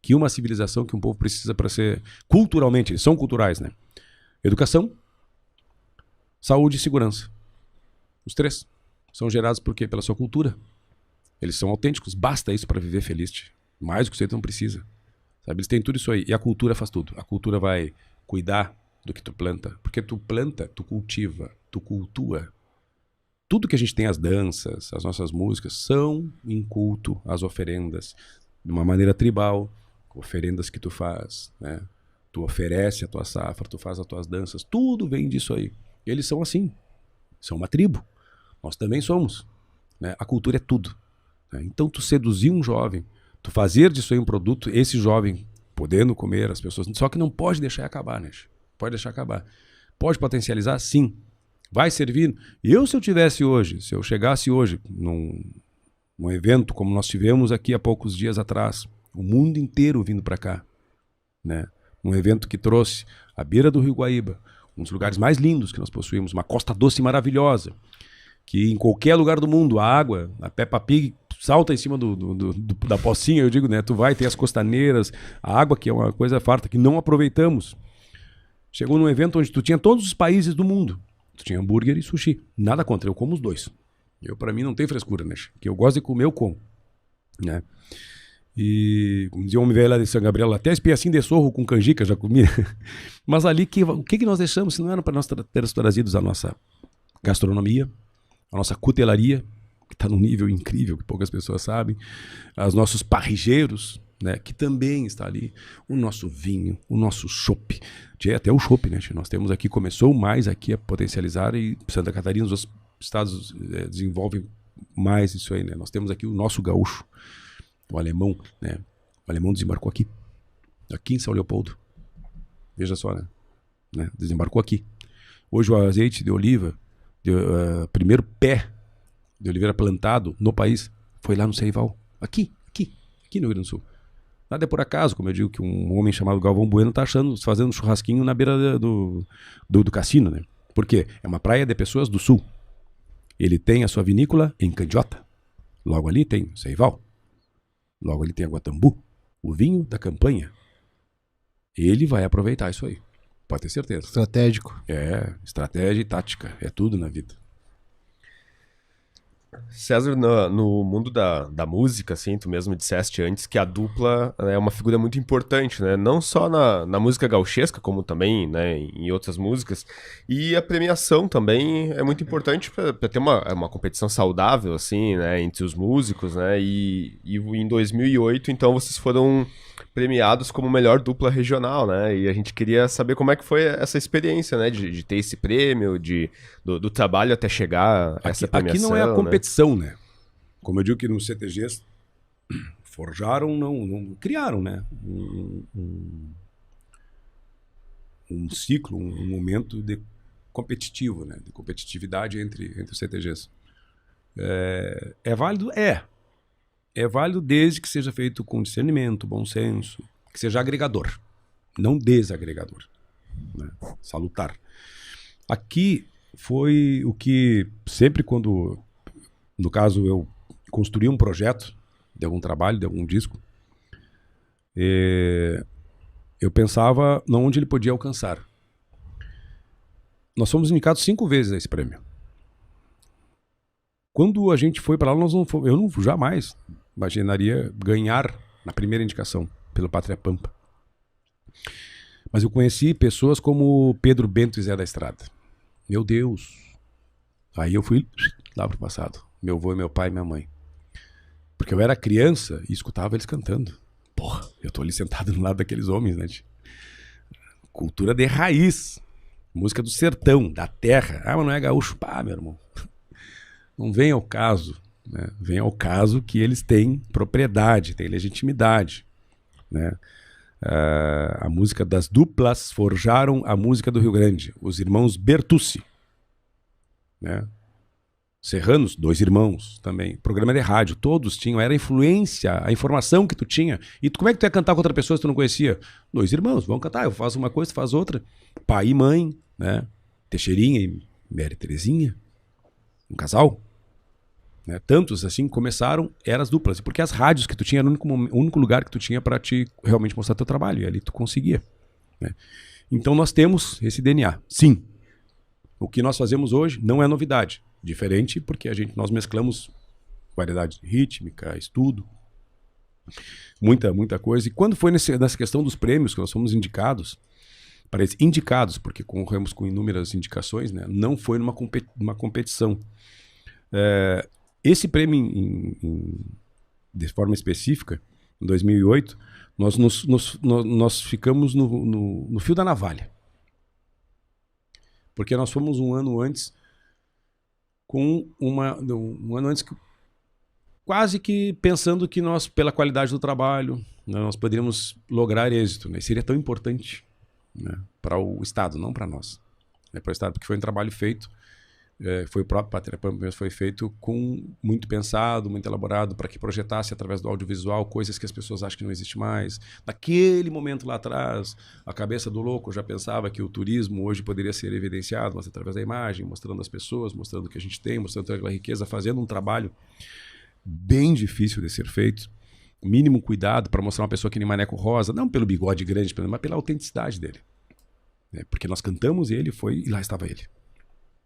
que uma civilização, que um povo precisa para ser culturalmente, eles são culturais, né? Educação, saúde e segurança. Os 3 são gerados por quê? Pela sua cultura. Eles são autênticos, basta isso para viver feliz. Mais do que você não precisa. Sabe? Eles têm tudo isso aí. E a cultura faz tudo. A cultura vai cuidar do que tu planta. Porque tu planta, tu cultiva, tu cultua. Tudo que a gente tem, as danças, as nossas músicas, são em culto às oferendas. De uma maneira tribal, oferendas que tu faz, né? Tu oferece a tua safra, tu faz as tuas danças, tudo vem disso aí. E eles são assim, são uma tribo. Nós também somos, né? A cultura é tudo, né? Então tu seduzir um jovem, tu fazer disso aí um produto, esse jovem podendo comer as pessoas, só que não pode deixar acabar, né? Pode deixar acabar. Pode potencializar? Sim. Vai servir? Se eu tivesse hoje, se eu chegasse hoje num evento como nós tivemos aqui há poucos dias atrás, o mundo inteiro vindo para cá, né? Um evento que trouxe à beira do Rio Guaíba, um dos lugares mais lindos que nós possuímos, uma costa doce maravilhosa, que em qualquer lugar do mundo, a água, a Peppa Pig salta em cima da pocinha, eu digo, né? Tu vai ter as costaneiras, a água que é uma coisa farta, que não aproveitamos. Chegou num evento onde tu tinha todos os países do mundo. Tu tinha hambúrguer e sushi. Nada contra, eu como os dois. Pra mim não tem frescura, né? Que eu gosto de comer, eu como, né? E, como dizia o homem velho lá de São Gabriel, até espinhacinho de sorro com canjica já comia. Mas ali, o que nós deixamos se não era para nós ter trazidos a nossa gastronomia, a nossa cutelaria, que está num nível incrível, que poucas pessoas sabem, os nossos parrigeiros, né, que também está ali, o nosso vinho, o nosso chopp, até o chopp, né, nós temos aqui, começou mais aqui a potencializar, e Santa Catarina, os estados desenvolvem mais isso aí, né, nós temos aqui o nosso gaúcho, o alemão, né, o alemão desembarcou aqui em São Leopoldo, veja só, né, desembarcou aqui. Hoje o azeite de oliva, primeiro pé de oliveira plantado no país, foi lá no Ceival, aqui no Rio Grande do Sul. Nada é por acaso, como eu digo, que um homem chamado Galvão Bueno está fazendo um churrasquinho na beira do cassino, né? Por quê? É uma praia de pessoas do sul. Ele tem a sua vinícola em Candiota. Logo ali tem Ceival. Logo ali tem a Guatambu. O vinho da campanha. Ele vai aproveitar isso aí. Pode ter certeza. Estratégico. É, estratégia e tática. É tudo na vida. César, no mundo da música, assim, tu mesmo disseste antes que a dupla é uma figura muito importante, né? Não só na música gauchesca, como também, né, em outras músicas. E a premiação também é muito importante para ter uma competição saudável, assim, né, entre os músicos, né? E em 2008, então, vocês foram premiados como melhor dupla regional, né? E a gente queria saber como é que foi essa experiência, né? De ter esse prêmio, do trabalho até chegar a essa premiação. Aqui não é a competição, né? Como eu digo que nos CTGs forjaram, não criaram, né? Um ciclo, um momento de competitivo, né? De competitividade entre os CTGs. É válido? É válido desde que seja feito com discernimento, bom senso, que seja agregador, não desagregador, né? Salutar. Aqui foi o que sempre quando, no caso, eu construí um projeto de algum trabalho, de algum disco, eu pensava onde ele podia alcançar. Nós fomos indicados 5 vezes a esse prêmio. Quando a gente foi para lá, eu não jamais imaginaria ganhar na primeira indicação pelo Pátria Pampa. Mas eu conheci pessoas como Pedro Bento e Zé da Estrada. Meu Deus! Aí eu fui lá pro passado. Meu avô, meu pai e minha mãe. Porque eu era criança e escutava eles cantando. Porra, eu tô ali sentado no lado daqueles homens, né? Cultura de raiz. Música do sertão, da terra. Ah, mas não é gaúcho. Pá, meu irmão. Não vem ao caso, né? Vem ao caso que eles têm propriedade, têm legitimidade, né? A música das duplas forjaram a música do Rio Grande, os irmãos Bertucci, né? Serranos, 2 irmãos também, programa de rádio, todos tinham, era a influência, a informação que tu tinha. E como é que tu ia cantar com outra pessoa se tu não conhecia? 2 irmãos, vamos cantar, eu faço uma coisa, tu faz outra. Pai e mãe, né? Teixeirinha e Mary Terezinha, um casal, né? Tantos assim começaram, eram as duplas, porque as rádios que tu tinha era o único lugar que tu tinha para te realmente mostrar teu trabalho, e ali tu conseguia, né? Então nós temos esse DNA, sim. O que nós fazemos hoje não é novidade, diferente porque nós mesclamos variedade rítmica, estudo, muita coisa. E quando foi nessa questão dos prêmios que nós fomos indicados, porque concorremos com inúmeras indicações, né? Não foi numa competição. Esse prêmio, de forma específica, em 2008, nós ficamos no fio da navalha. Porque nós fomos um ano antes, quase que pensando que nós, pela qualidade do trabalho, né, nós poderíamos lograr êxito, né? Seria tão importante, né, para o Estado, não para nós. Para o Estado, porque foi um trabalho feito, foi o próprio Pátria Pampa, foi feito muito pensado, muito elaborado, para que projetasse através do audiovisual coisas que as pessoas acham que não existe mais. Naquele momento lá atrás, a cabeça do louco já pensava que o turismo hoje poderia ser evidenciado, mas através da imagem, mostrando as pessoas, mostrando o que a gente tem, mostrando aquela riqueza, fazendo um trabalho bem difícil de ser feito. Mínimo cuidado para mostrar uma pessoa que nem Maneco Rosa, não pelo bigode grande, mas pela autenticidade dele. Porque nós cantamos ele, e lá estava ele.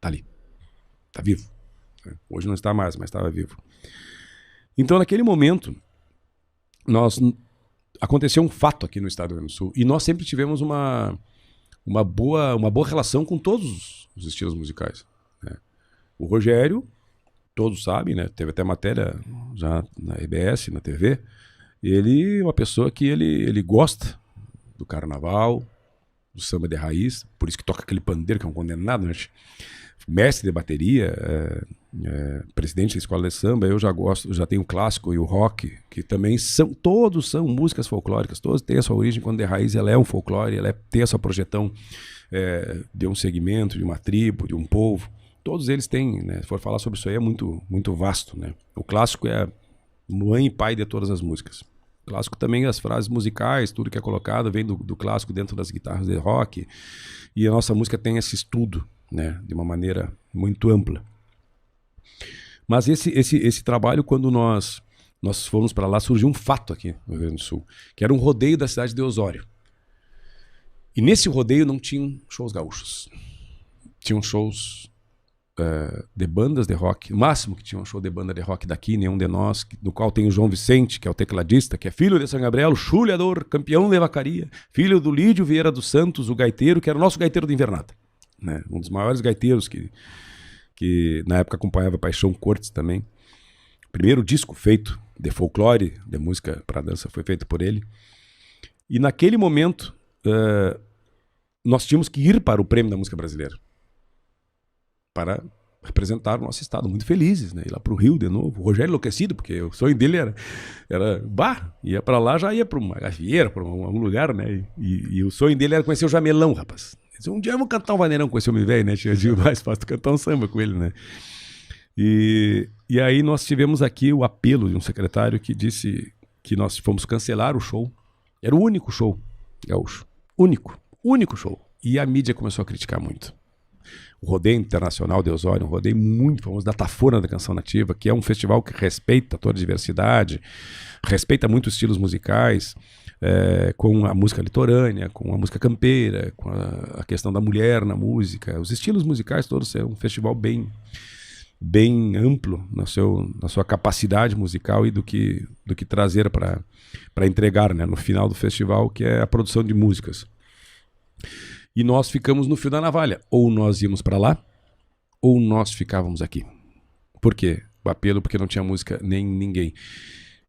Tá ali. Tá vivo. Hoje não está mais, mas estava vivo. Então, naquele momento, aconteceu um fato aqui no estado do Rio Grande do Sul, e nós sempre tivemos uma boa relação com todos os estilos musicais, né? O Rogério, todos sabem, né? Teve até matéria já na RBS, na TV. Ele é uma pessoa que ele gosta do carnaval, do samba de raiz, por isso que toca aquele pandeiro que é um condenado, né? Mestre de bateria, presidente da escola de samba. Eu já gosto, já tenho o clássico e o rock, que também todos são músicas folclóricas, todos têm a sua origem quando de raiz, ela é um folclore, ela tem a sua projeção de um segmento, de uma tribo, de um povo. Todos eles têm, né? Se for falar sobre isso aí, é muito, muito vasto, né? O clássico é mãe e pai de todas as músicas. O clássico também, as frases musicais, tudo que é colocado vem do clássico dentro das guitarras de rock. E a nossa música tem esse estudo, né? De uma maneira muito ampla. Mas esse trabalho, quando nós fomos para lá, surgiu um fato aqui no Rio Grande do Sul, que era um rodeio da cidade de Osório. E nesse rodeio não tinham shows gaúchos. Tinham shows de bandas de rock. O máximo que tinha um show de banda de rock daqui, nenhum de nós, no qual tem o João Vicente, que é o tecladista, que é filho de São Gabriel, chulhador, campeão de vacaria, filho do Lídio Vieira dos Santos, o gaiteiro, que era o nosso gaiteiro de invernada, né? Um dos maiores gaiteiros que na época acompanhava Paixão Cortes também. O primeiro disco feito de folclore, de música para dança, foi feito por ele. E naquele momento, nós tínhamos que ir para o Prêmio da Música Brasileira para representar o nosso estado, muito felizes, né? Ir lá para o Rio de novo. O Rogério enlouquecido, porque o sonho dele ia para lá, já ia para uma gafieira, para algum lugar, né? E o sonho dele era conhecer o Jamelão, rapaz. Ele disse, um dia eu vou cantar um vaneirão com esse homem velho, né? Eu digo, mais fácil cantar um samba com ele, né? E aí nós tivemos aqui o apelo de um secretário que disse que nós fomos cancelar o show. Era o único show gaúcho. Único show. E a mídia começou a criticar muito. O Rodeio Internacional de Osório, um rodeio muito famoso da Tafona da Canção Nativa, que é um festival que respeita toda a diversidade, respeita muito os estilos musicais, com a música litorânea, com a música campeira, com a questão da mulher na música. Os estilos musicais todos, é um festival bem amplo na sua capacidade musical e do que trazer para entregar, né, no final do festival, que é a produção de músicas. E nós ficamos no fio da navalha. Ou nós íamos para lá, ou nós ficávamos aqui. Por quê? O apelo porque não tinha música nem ninguém.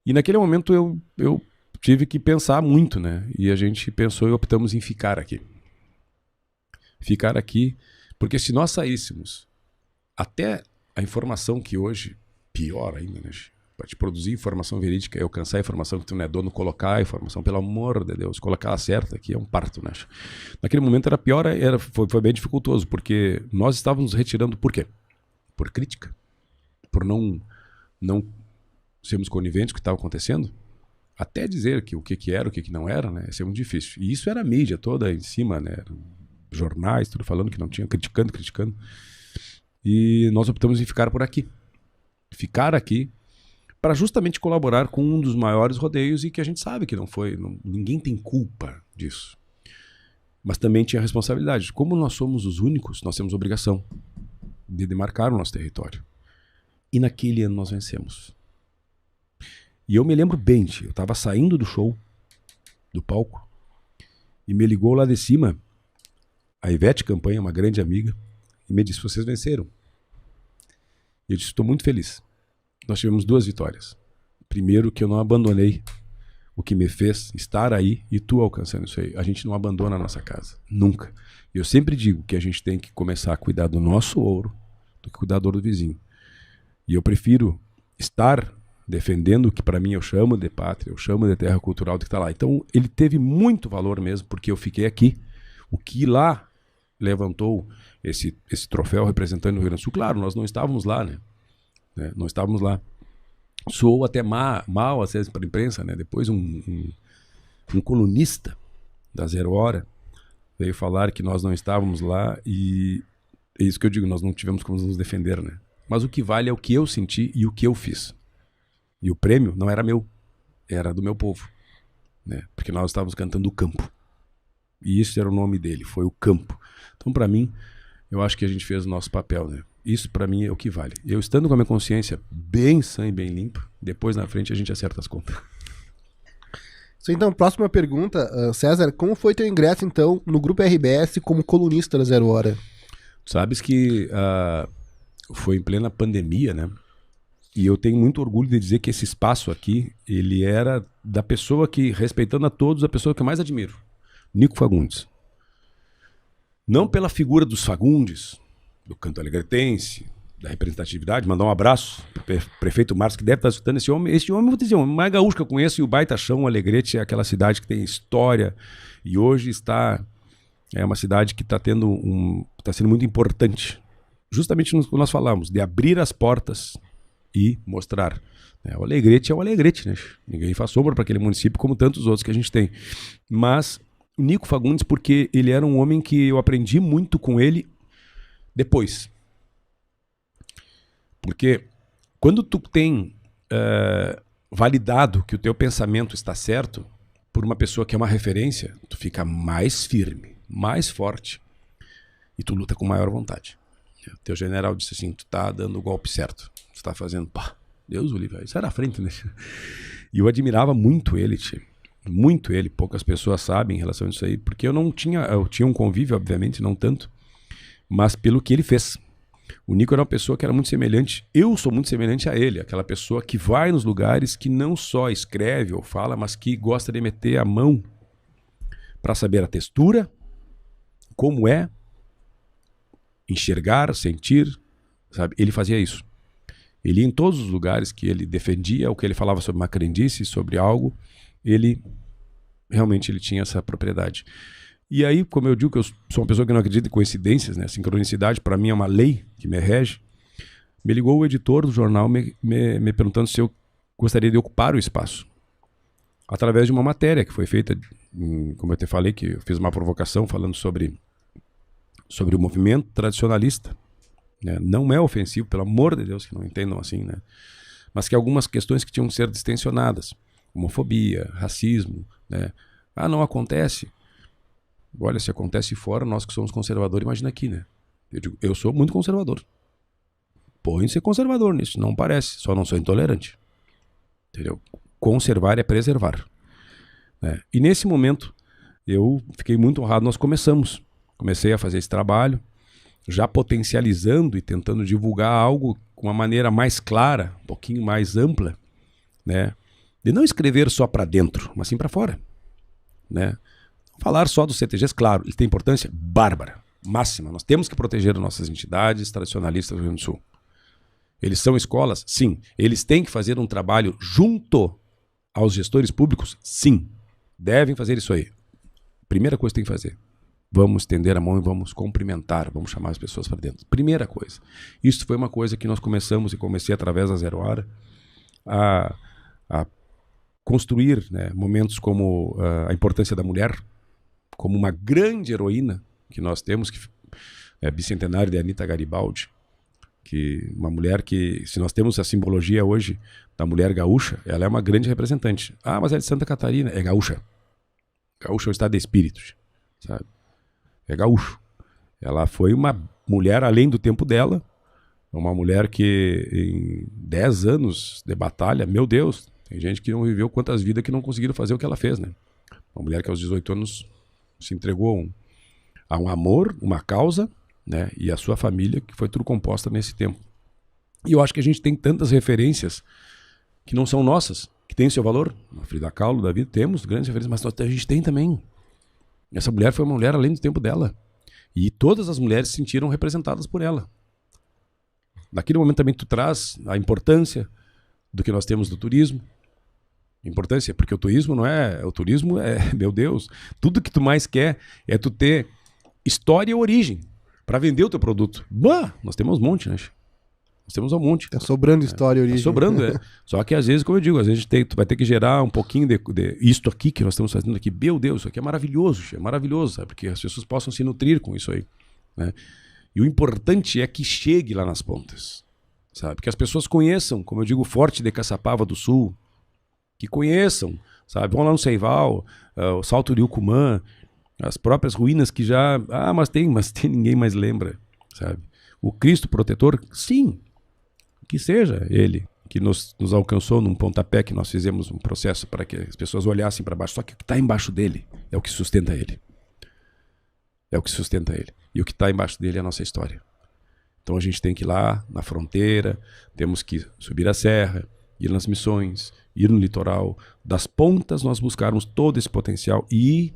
E naquele momento eu tive que pensar muito, né? E a gente pensou e optamos em ficar aqui. Ficar aqui, porque se nós saíssemos, até a informação que hoje, pior ainda, né? Para te produzir informação verídica e alcançar a informação que tu não é dono, colocar a informação, pelo amor de Deus, colocar ela certa aqui é um parto, né? Naquele momento era pior, foi bem dificultoso, porque nós estávamos retirando, por quê? Por crítica, por não sermos coniventes com o que estava acontecendo, até dizer que o que era, o que não era, né? Isso é muito difícil. E isso era a mídia toda em cima, né? Jornais, tudo falando que não tinha, criticando. E nós optamos em ficar por aqui. Ficar aqui para justamente colaborar com um dos maiores rodeios e que a gente sabe que ninguém tem culpa disso. Mas também tinha responsabilidade. Como nós somos os únicos, nós temos obrigação de demarcar o nosso território. E naquele ano nós vencemos. E eu me lembro bem, eu estava saindo do show, do palco, e me ligou lá de cima a Ivete Campanha, uma grande amiga, e me disse: vocês venceram. E eu disse: estou muito feliz. Nós tivemos 2 vitórias. Primeiro, que eu não abandonei o que me fez estar aí e tu alcançando isso aí. A gente não abandona a nossa casa, nunca. Eu sempre digo que a gente tem que começar a cuidar do nosso ouro do que cuidar do ouro do vizinho. E eu prefiro estar defendendo o que para mim eu chamo de pátria, eu chamo de terra cultural do que está lá. Então ele teve muito valor mesmo, porque eu fiquei aqui. O que lá levantou esse troféu representando o Rio Grande do Sul, claro, nós não estávamos lá, né? Não estávamos lá. Soou até mal às vezes para a imprensa, né? Depois um colunista da Zero Hora veio falar que nós não estávamos lá, e é isso que eu digo, nós não tivemos como nos defender, né? Mas o que vale é o que eu senti e o que eu fiz. E o prêmio não era meu, era do meu povo, né? Porque nós estávamos cantando o campo. E isso era o nome dele, foi o campo. Então, para mim, eu acho que a gente fez o nosso papel, né? Isso, para mim, é o que vale. Eu estando com a minha consciência bem sã e bem limpa, depois na frente a gente acerta as contas. Isso, então, próxima pergunta, César, como foi teu ingresso, então, no Grupo RBS como colunista da Zero Hora? Sabes que foi em plena pandemia, né? E eu tenho muito orgulho de dizer que esse espaço aqui, ele era da pessoa que, respeitando a todos, a pessoa que eu mais admiro, Nico Fagundes. Não pela figura dos Fagundes, do canto alegretense, da representatividade, mandar um abraço pro prefeito Marcos, que deve estar escutando esse homem, vou dizer, o homem mais gaúcho que eu conheço, e o Baita Chão, o Alegrete, é aquela cidade que tem história, e hoje é uma cidade que está sendo muito importante, justamente no que nós falamos, de abrir as portas e mostrar. O Alegrete é o Alegrete, né? Ninguém faz sombra para aquele município como tantos outros que a gente tem. Mas o Nico Fagundes, porque ele era um homem que eu aprendi muito com ele depois. Porque quando tu tem validado que o teu pensamento está certo por uma pessoa que é uma referência, tu fica mais firme, mais forte e tu luta com maior vontade. O teu general disse assim: tu tá dando o golpe certo, tu tá fazendo, Deus o livre, isso era à frente, né? E eu admirava muito ele, muito ele, poucas pessoas sabem em relação a isso aí, porque eu tinha um convívio, obviamente, não tanto, mas pelo que ele fez. O Nico era uma pessoa que era muito semelhante, eu sou muito semelhante a ele, aquela pessoa que vai nos lugares, que não só escreve ou fala, mas que gosta de meter a mão para saber a textura, como é, enxergar, sentir, sabe? Ele fazia isso. Ele ia em todos os lugares que ele defendia, o que ele falava sobre uma crendice, sobre algo, ele tinha essa propriedade. E aí, como eu digo que eu sou uma pessoa que não acredita em coincidências, né? Sincronicidade para mim é uma lei que me rege, me ligou o editor do jornal me perguntando se eu gostaria de ocupar o espaço. Através de uma matéria que foi feita, como eu te falei, que eu fiz uma provocação falando sobre o movimento tradicionalista. Né? Não é ofensivo, pelo amor de Deus, que não entendam assim, né? Mas que algumas questões que tinham que ser distensionadas. Homofobia, racismo, né? Não acontece. Olha, se acontece fora, nós que somos conservadores, imagina aqui, né? Eu digo, eu sou muito conservador. Põe ser conservador nisso, não parece, só não sou intolerante. Entendeu? Conservar é preservar. Né? E nesse momento, eu fiquei muito honrado, comecei a fazer esse trabalho, já potencializando e tentando divulgar algo com uma maneira mais clara, um pouquinho mais ampla, né? De não escrever só para dentro, mas sim para fora, né? Falar só dos CTGs, claro, ele tem importância bárbara, máxima. Nós temos que proteger nossas entidades tradicionalistas do Rio Grande do Sul. Eles são escolas? Sim. Eles têm que fazer um trabalho junto aos gestores públicos? Sim. Devem fazer isso aí. Primeira coisa que tem que fazer. Vamos estender a mão e vamos cumprimentar, vamos chamar as pessoas para dentro. Primeira coisa. Isso foi uma coisa que nós comecei através da Zero Hora a construir, né, momentos como a importância da mulher, como uma grande heroína que nós temos, que é bicentenário de Anita Garibaldi, Que uma mulher que, se nós temos a simbologia hoje da mulher gaúcha, ela é uma grande representante. Ah, mas é de Santa Catarina. É gaúcha. Gaúcha é o estado de espírito, sabe? É gaúcho. Ela foi uma mulher além do tempo dela, uma mulher que em 10 anos de batalha, meu Deus, tem gente que não viveu quantas vidas que não conseguiram fazer o que ela fez, né? Uma mulher que aos 18 anos se entregou a um amor, uma causa, né? E a sua família, que foi tudo composta nesse tempo. E eu acho que a gente tem tantas referências que não são nossas, que têm seu valor. A Frida Kahlo, da vida, temos grandes referências, mas a gente tem também. Essa mulher foi uma mulher além do tempo dela. E todas as mulheres se sentiram representadas por ela. Naquele momento também tu traz a importância do que nós temos do turismo. Importância, porque o turismo não é... O turismo é, meu Deus, tudo que tu mais quer é tu ter história e origem para vender o teu produto. Bah, nós temos um monte, né? Nós temos um monte. Tá sobrando história e origem. Tá sobrando, é. Só que às vezes, como eu digo, às vezes tu vai ter que gerar um pouquinho de isto aqui que nós estamos fazendo aqui. Meu Deus, isso aqui é maravilhoso, sabe? Porque as pessoas possam se nutrir com isso aí, né? E o importante é que chegue lá nas pontas, sabe? Que as pessoas conheçam, como eu digo, o Forte de Caçapava do Sul, que conheçam, sabe? Vão lá no Seival, o Salto de Ucumã, as próprias ruínas que já... Ah, mas tem ninguém mais lembra, sabe? O Cristo protetor, sim, que seja ele, que nos alcançou num pontapé que nós fizemos um processo para que as pessoas olhassem para baixo. Só que o que está embaixo dele é o que sustenta ele. É o que sustenta ele. E o que está embaixo dele é a nossa história. Então a gente tem que ir lá na fronteira, temos que subir a serra, ir nas missões, ir no litoral, das pontas nós buscarmos todo esse potencial e,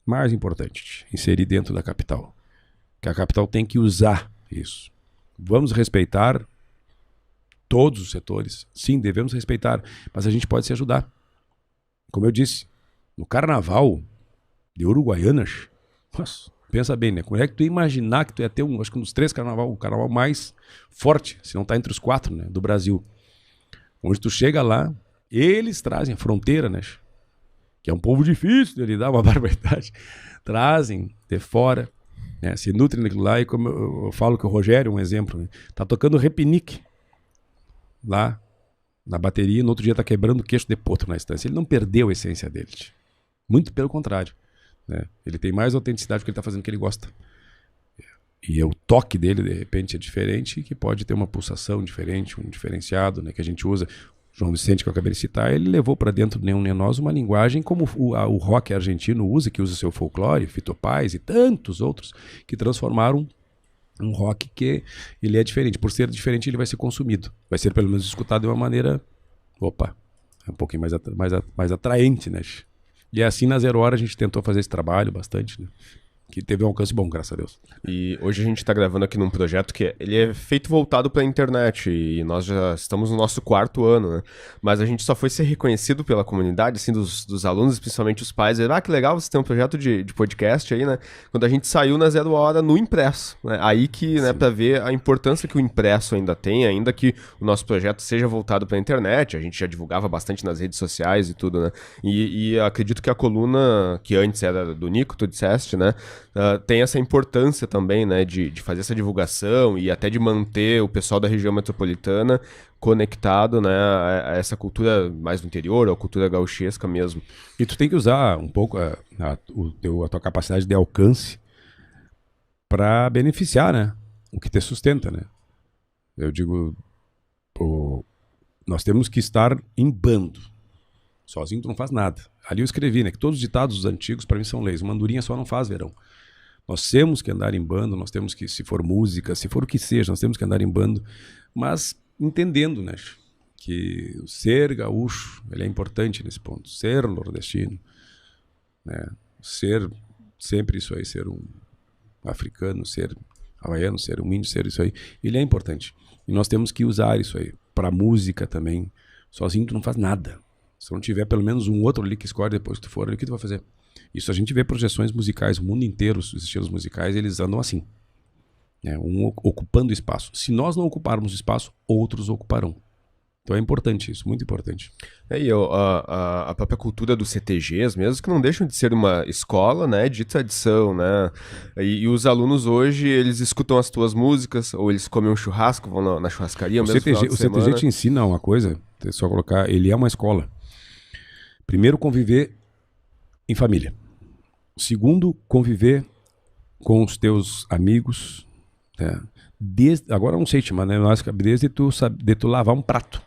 mais importante, inserir dentro da capital. Que a capital tem que usar isso. Vamos respeitar todos os setores. Sim, devemos respeitar, mas a gente pode se ajudar. Como eu disse, no carnaval de Uruguaianas, nossa, pensa bem, né? Como é que tu ia imaginar que tu ia ter acho que um dos 3 carnaval, o carnaval mais forte, se não tá entre os 4, né, do Brasil. Onde tu chega lá, eles trazem a fronteira, né? Que é um povo difícil de lidar, uma barbaridade. Trazem de fora, né? Se nutrem daquilo lá, e como eu falo que o Rogério é um exemplo, né? Tá tocando repinique lá na bateria, no outro dia tá quebrando o queixo de potro na estância. Ele não perdeu a essência dele. Muito pelo contrário, né? Ele tem mais autenticidade porque ele tá fazendo o que ele gosta. E o toque dele, de repente, é diferente, que pode ter uma pulsação diferente, um diferenciado, né, que a gente usa. João Vicente, que eu acabei de citar, ele levou para dentro do Nenhum Nem Nós uma linguagem como o rock argentino usa, que usa seu folclore, Fito Páez e tantos outros, que transformaram um rock que ele é diferente. Por ser diferente, ele vai ser consumido. Vai ser, pelo menos, escutado de uma maneira, um pouquinho mais atraente, né? E assim, na Zero Hora, a gente tentou fazer esse trabalho bastante, né? Que teve um alcance bom, graças a Deus. E hoje a gente está gravando aqui num projeto que ele é feito voltado para a internet e nós já estamos no nosso 4º ano, né? Mas a gente só foi ser reconhecido pela comunidade, assim, dos alunos, principalmente os pais. Que legal você ter um projeto de podcast aí, né? Quando a gente saiu na Zero Hora no impresso, né? Aí que, né, para ver a importância que o impresso ainda tem, ainda que o nosso projeto seja voltado para a internet, a gente já divulgava bastante nas redes sociais e tudo, né? E acredito que a coluna, que antes era do Nico, tu disseste, né? Tem essa importância também, né, de fazer essa divulgação e até de manter o pessoal da região metropolitana conectado, né, a essa cultura mais do interior, a cultura gauchesca mesmo. E tu tem que usar um pouco a tua capacidade de alcance para beneficiar, né, o que te sustenta, né. Eu digo, nós temos que estar em bando. Sozinho tu não faz nada. Ali eu escrevi, né, que todos os ditados antigos para mim são leis. Uma andorinha só não faz verão. Nós temos que andar em bando, nós temos que, se for música, se for o que seja, nós temos que andar em bando, mas entendendo, né, que o ser gaúcho, ele é importante nesse ponto, ser nordestino, né, ser sempre isso aí, ser um africano, ser havaiano, ser um índio, ser isso aí, ele é importante. E nós temos que usar isso aí, para música também. Sozinho tu não faz nada. Se não tiver pelo menos um outro ali que escolhe depois que tu for ali, o que tu vai fazer? Isso a gente vê projeções musicais, o mundo inteiro, os estilos musicais, eles andam assim, né? Um ocupando espaço. Se nós não ocuparmos espaço, outros ocuparão. Então é importante isso, muito importante. A própria cultura dos CTGs, mesmo que não deixam de ser uma escola, né, de tradição, né, e os alunos hoje, eles escutam as tuas músicas, ou eles comem um churrasco, vão na churrascaria, O mesmo final CTG, de o CTG semana. te ensina uma coisa, é só colocar, ele é uma escola. Primeiro, conviver em família. Segundo, conviver com os teus amigos, né? Agora eu não sei te chamar, né? Mas desde de tu lavar um prato,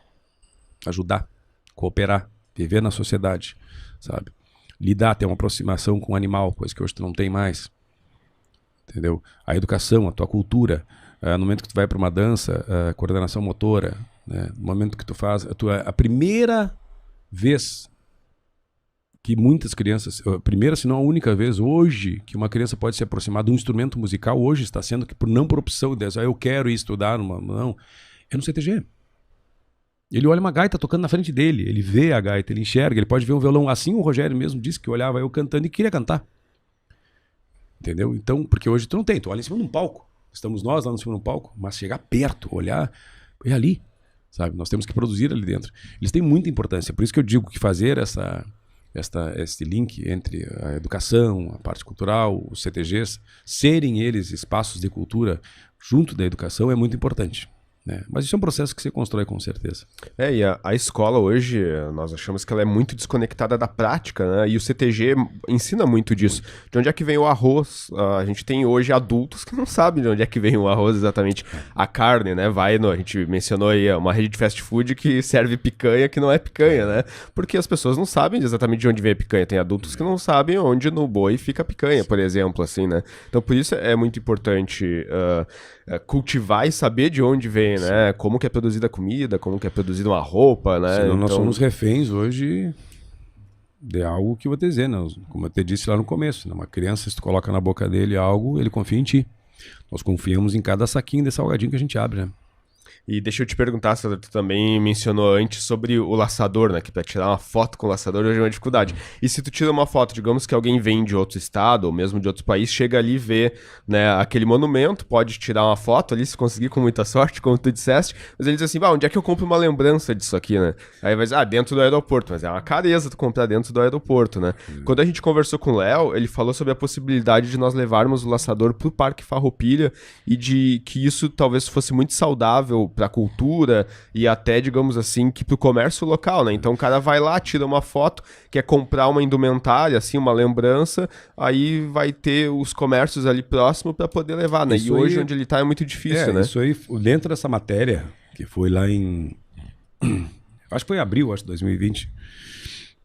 ajudar, cooperar, viver na sociedade, sabe? Lidar, ter uma aproximação com o animal, coisa que hoje tu não tem mais, entendeu? A educação, a tua cultura, no momento que tu vai para uma dança, a coordenação motora, né? No momento que tu faz, a primeira vez que muitas crianças, a primeira, se não a única vez hoje que uma criança pode se aproximar de um instrumento musical, hoje está sendo que não por opção dessa, eu quero ir estudar, não, é no CTG. Ele olha uma gaita tocando na frente dele, ele vê a gaita, ele enxerga, ele pode ver um violão. Assim o Rogério mesmo disse que olhava eu cantando e queria cantar. Entendeu? Então, porque hoje tu não tem, tu olha em cima de um palco. Estamos nós lá em cima de um palco, mas chegar perto, olhar, é ali, sabe? Nós temos que produzir ali dentro. Eles têm muita importância, por isso que eu digo que fazer esse link entre a educação, a parte cultural, os CTGs, serem eles espaços de cultura junto da educação é muito importante, né? Mas isso é um processo que se constrói com certeza. E a escola hoje, nós achamos que ela é muito desconectada da prática, né? E o CTG ensina muito disso. De onde é que vem o arroz? A gente tem hoje adultos que não sabem de onde é que vem o arroz exatamente. A carne, né? A gente mencionou aí uma rede de fast food que serve picanha que não é picanha, né? Porque as pessoas não sabem exatamente de onde vem a picanha. Tem adultos que não sabem onde no boi fica a picanha, por exemplo, assim, né? Então, por isso é muito importante cultivar e saber de onde vem, né? Como que é produzida a comida, como que é produzida uma roupa, né? Senão nós somos reféns hoje de algo que eu vou te dizer, né? Como eu te disse lá no começo, né? Uma criança, se tu coloca na boca dele algo, ele confia em ti. Nós confiamos em cada saquinho de salgadinho que a gente abre, né? E deixa eu te perguntar, César, tu também mencionou antes sobre o laçador, né? Que pra tirar uma foto com o laçador hoje é uma dificuldade. E se tu tira uma foto, digamos que alguém vem de outro estado, ou mesmo de outro país, chega ali e vê, né, aquele monumento, pode tirar uma foto ali, se conseguir com muita sorte, como tu disseste, mas ele diz assim, onde é que eu compro uma lembrança disso aqui, né? Aí vai dizer, dentro do aeroporto, mas é uma careza tu comprar dentro do aeroporto, né? Quando a gente conversou com o Léo, ele falou sobre a possibilidade de nós levarmos o laçador pro Parque Farroupilha e de que isso talvez fosse muito saudável para a cultura e até, digamos assim, que pro comércio local, né? Então o cara vai lá, tira uma foto, quer comprar uma indumentária, assim, uma lembrança, aí vai ter os comércios ali próximo para poder levar, né? Isso e hoje aí, onde ele tá é muito difícil, né? Isso aí, dentro dessa matéria, que foi lá em... acho que foi em abril, de 2020,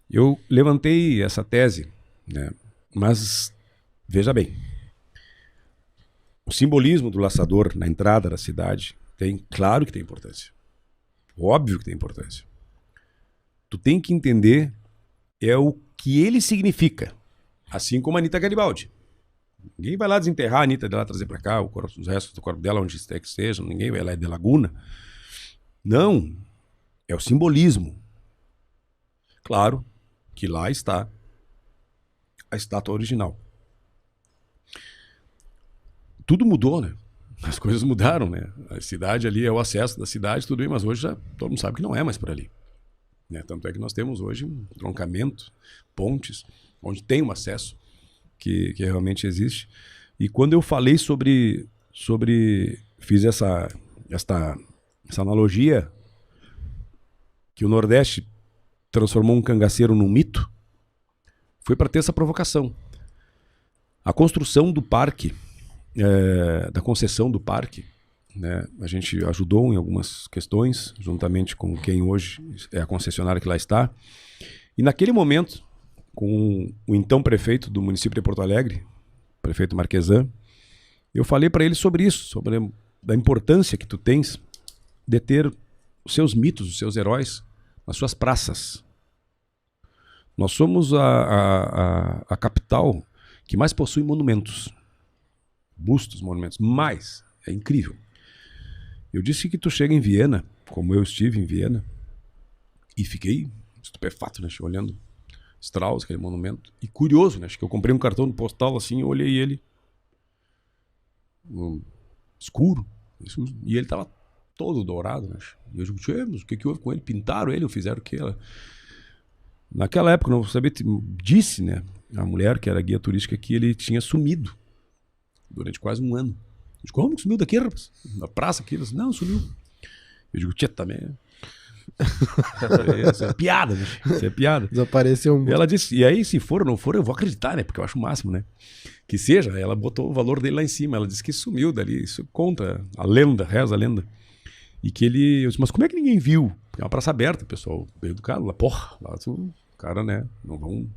eu levantei essa tese, né? Mas, veja bem, o simbolismo do laçador na entrada da cidade claro que tem importância. Óbvio que tem importância. Tu tem que entender o que ele significa. Assim como a Anitta Garibaldi. Ninguém vai lá desenterrar a Anitta de lá trazer pra cá os restos do corpo dela, onde quer que seja. Ninguém vai lá de Laguna. Não. É o simbolismo. Claro que lá está a estátua original. Tudo mudou, né? As coisas mudaram, né? A cidade ali é o acesso da cidade, tudo bem, mas hoje já todo mundo sabe que não é mais por ali, né? Tanto é que nós temos hoje um troncamento, pontes, onde tem um acesso que realmente existe. E quando eu falei fiz essa analogia que o Nordeste transformou um cangaceiro num mito, foi para ter essa provocação. A construção do parque, da concessão do parque, né? A gente ajudou em algumas questões, juntamente com quem hoje é a concessionária que lá está. E naquele momento, com o então prefeito do município de Porto Alegre, prefeito Marquesan, eu falei para ele sobre isso, sobre a importância que tu tens de ter os seus mitos, os seus heróis nas suas praças. Nós somos a capital que mais possui monumentos. Bustos, monumentos, mais. É incrível. Eu disse que tu chega em Viena, como eu estive em Viena, e fiquei estupefato, né? Olhando Strauss, aquele monumento. E curioso, né? Acho que eu comprei um cartão postal assim, eu olhei ele escuro, e ele estava todo dourado, né? E eu digo, tchê, mas o que houve com ele? Pintaram ele ou fizeram o quê? Naquela época, não sabia, disse, né, a mulher que era guia turística que ele tinha sumido durante quase um ano. Eu digo, como que sumiu daqui, rapaz? Na praça aqui? Ela disse, não, sumiu. Eu digo, tchê, também. Isso é piada, né? Isso é piada. Desapareceu um... E ela disse, e aí se for ou não for, eu vou acreditar, né? Porque eu acho o máximo, né? Que seja, ela botou o valor dele lá em cima. Ela disse que sumiu dali. Isso conta a lenda, reza a lenda. E que ele... Eu disse, mas como é que ninguém viu? É uma praça aberta, pessoal. Veio do cara lá, porra. Lá, o cara, né? Não vão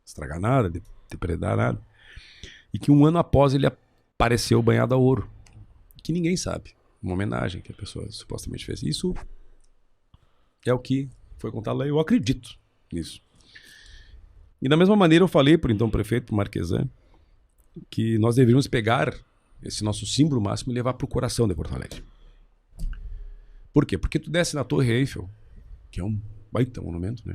estragar nada, depredar nada. E que um ano após ele apareceu banhado a ouro. Que ninguém sabe. Uma homenagem que a pessoa supostamente fez. Isso é o que foi contado lá. Eu acredito nisso. E da mesma maneira eu falei para o então prefeito Marquesan que nós deveríamos pegar esse nosso símbolo máximo e levar para o coração de Porto Alegre. Por quê? Porque tu desce na Torre Eiffel, que é um baita monumento, né?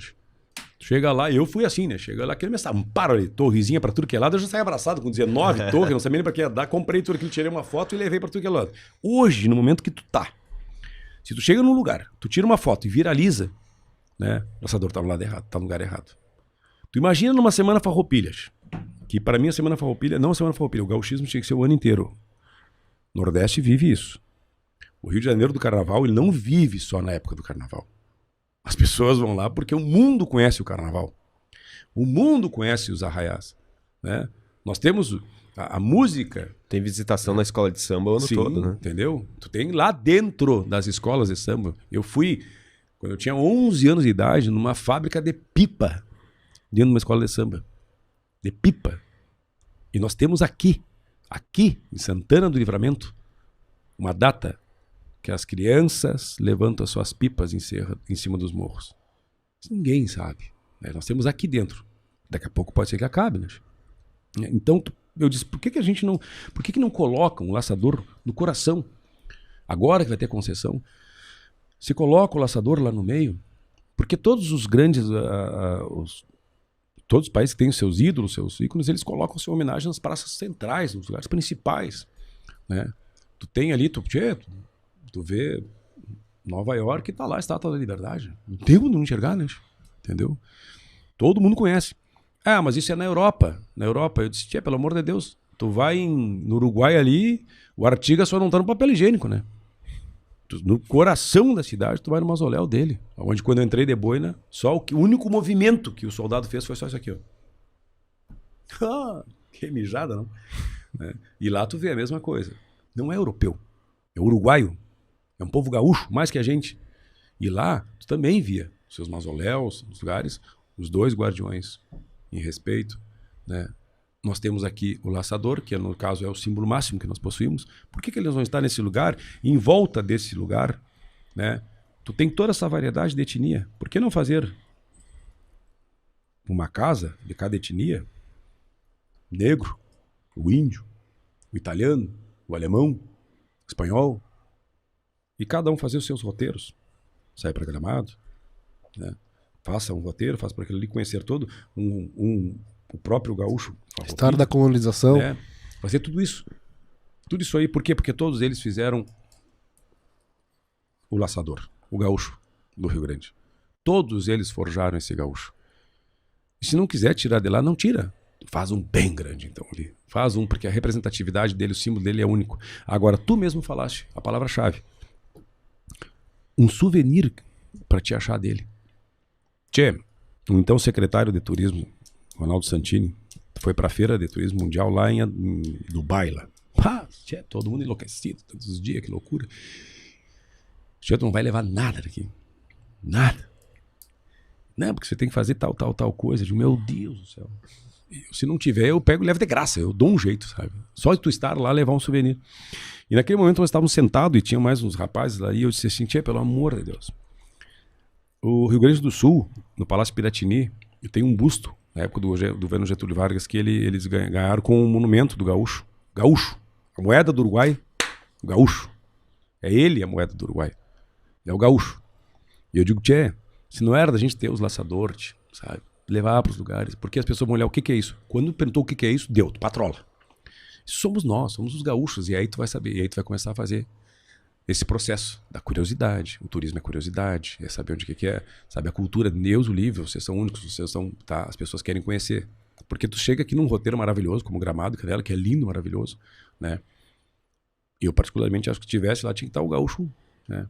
Tu chega lá, eu fui assim, né? Chega lá, aquele me para ali, torrezinha para tudo que é lado, eu já saí abraçado com 19 torres, não sabia nem para que ia dar, comprei tudo aquilo, tirei uma foto e levei para tudo que é lado. Hoje, no momento que tu tá, se tu chega num lugar, tu tira uma foto e viraliza, né? O laçador tá no lado errado, tá no lugar errado. Tu imagina numa semana farroupilhas, que para mim a semana farroupilha, não a semana farroupilha, o gauchismo tinha que ser o ano inteiro. O Nordeste vive isso. O Rio de Janeiro do Carnaval, ele não vive só na época do Carnaval. As pessoas vão lá porque o mundo conhece o Carnaval. O mundo conhece os arraiás, né? Nós temos a música... Tem visitação na escola de samba o ano todo, né? Entendeu? Tu tem lá dentro das escolas de samba. Eu fui, quando eu tinha 11 anos de idade, numa fábrica de pipa, dentro de uma escola de samba. De pipa. E nós temos aqui, em Santana do Livramento, uma data que as crianças levantam as suas pipas em cima dos morros. Isso ninguém sabe, né? Nós temos aqui dentro. Daqui a pouco pode ser que acabe, né? Então, eu disse, por que a gente não... Por que não coloca um laçador no coração? Agora que vai ter concessão, se coloca o laçador lá no meio, porque todos os grandes... todos os países que têm os seus ídolos, seus ícones, eles colocam sua homenagem nas praças centrais, nos lugares principais, né? Tu tem ali, tu vê Nova York, tá lá a Estátua da Liberdade. Não tem como não enxergar, né? Entendeu? Todo mundo conhece. Ah, mas isso é na Europa. Na Europa, eu disse, pelo amor de Deus, tu vai no Uruguai ali, o Artigas só não tá no papel higiênico, né? No coração da cidade, tu vai no mausoléu dele. Onde quando eu entrei de boina, o único movimento que o soldado fez foi só isso aqui, ó. Ah, que mijada, não? E lá tu vê a mesma coisa. Não é europeu, é uruguaio. É um povo gaúcho, mais que a gente. E lá, tu também via seus mausoléus, os lugares, os dois guardiões em respeito, né? Nós temos aqui o laçador, que no caso é o símbolo máximo que nós possuímos. Por que eles vão estar nesse lugar? Em volta desse lugar, né? Tu tem toda essa variedade de etnia. Por que não fazer uma casa de cada etnia? O negro, o índio, o italiano, o alemão, o espanhol. E cada um fazer os seus roteiros. Sai para Gramado, né? Faça um roteiro, faça para aquilo ali, conhecer todo o próprio gaúcho. História da colonização. Né? Fazer tudo isso. Tudo isso aí, por quê? Porque todos eles fizeram o laçador, o gaúcho do Rio Grande. Todos eles forjaram esse gaúcho. E se não quiser tirar de lá, não tira. Faz um bem grande, então, ali. Faz um, porque a representatividade dele, o símbolo dele é único. Agora, tu mesmo falaste a palavra-chave. Um souvenir para te achar dele. Tchê, o então secretário de turismo, Ronaldo Santini, foi para a Feira de Turismo Mundial lá em Dubai. Lá. Tchê, todo mundo enlouquecido, todos os dias, que loucura. Tchê, tu não vai levar nada daqui. Nada. Não, porque você tem que fazer tal coisa. Eu digo, meu Deus do céu. Se não tiver, eu pego e levo de graça. Eu dou um jeito, sabe? Só de tu estar lá, levar um souvenir. E naquele momento nós estávamos sentados e tinha mais uns rapazes lá. E eu disse assim, pelo amor de Deus. O Rio Grande do Sul, no Palácio Piratini, tem um busto, na época do governo Getúlio Vargas, que eles ganharam com um monumento do gaúcho. Gaúcho. A moeda do Uruguai, o gaúcho. É ele a moeda do Uruguai. É o gaúcho. E eu digo, se não era da gente ter os laçadores, sabe? Levar para os lugares. Porque as pessoas vão olhar o que é isso. Quando perguntou o que é isso, deu, tu patrola. Isso somos nós, somos os gaúchos. E aí tu vai saber, e aí tu vai começar a fazer esse processo da curiosidade. O turismo é curiosidade, é saber onde que é, sabe? A cultura, Deus o livre, vocês são únicos, vocês são, tá? As pessoas querem conhecer. Porque tu chega aqui num roteiro maravilhoso, como Gramado, Canela, que é lindo, maravilhoso, né? E eu particularmente acho que tivesse lá, tinha que estar o gaúcho, né?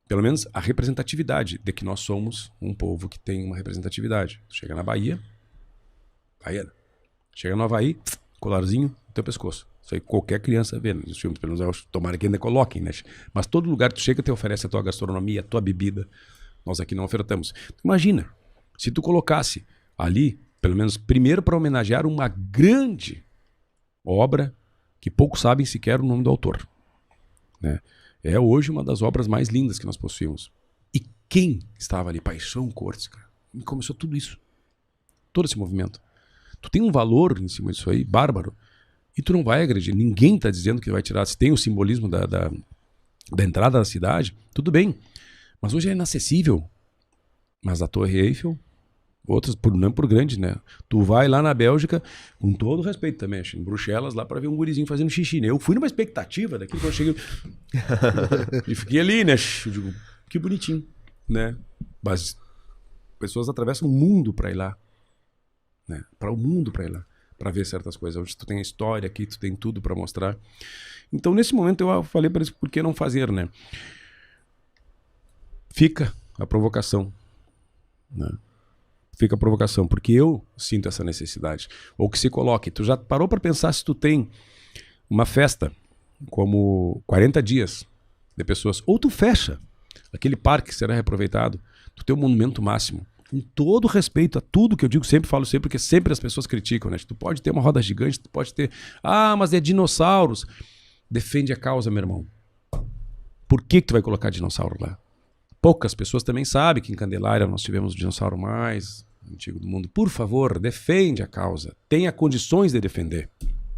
Pelo menos a representatividade de que nós somos um povo que tem uma representatividade. Tu chega na Bahia, baiana. Chega no Havaí, colarzinho no teu pescoço. Isso aí qualquer criança vê nos filmes, pelo menos tomara que ainda coloquem, né? Mas todo lugar que tu chega te oferece a tua gastronomia, a tua bebida. Nós aqui não ofertamos. Imagina, se tu colocasse ali, pelo menos primeiro para homenagear uma grande obra que poucos sabem sequer o nome do autor, né? É hoje uma das obras mais lindas que nós possuímos. E quem estava ali? Paixão Cortes, cara. E começou tudo isso. Todo esse movimento. Tu tem um valor em cima disso aí, bárbaro. E tu não vai agredir. Ninguém está dizendo que vai tirar. Se tem o simbolismo da entrada da cidade, tudo bem. Mas hoje é inacessível. Mas a Torre Eiffel, outras, não por grande, né? Tu vai lá na Bélgica, com todo respeito também, em Bruxelas, lá para ver um gurizinho fazendo xixi, né? Eu fui numa expectativa daquilo que eu cheguei. E fiquei ali, né? Eu digo, que bonitinho, né? Mas pessoas atravessam o mundo para ir lá. Né? Para o mundo para ir lá, para ver certas coisas. Onde tu tem a história aqui, tu tem tudo para mostrar. Então, nesse momento, eu falei para eles, por que não fazer, né? Fica a provocação, né? Fica a provocação, porque eu sinto essa necessidade. Ou que se coloque. Tu já parou para pensar se tu tem uma festa como 40 dias de pessoas, ou tu fecha aquele parque que será reaproveitado, tu tem um monumento máximo. Com todo respeito a tudo que eu digo, sempre falo sempre, porque sempre as pessoas criticam, né? Tu pode ter uma roda gigante, tu pode ter... Ah, mas é dinossauros. Defende a causa, meu irmão. Por que tu vai colocar dinossauro lá? Poucas pessoas também sabem que em Candelária nós tivemos o dinossauro mais antigo do mundo. Por favor, defende a causa. Tenha condições de defender,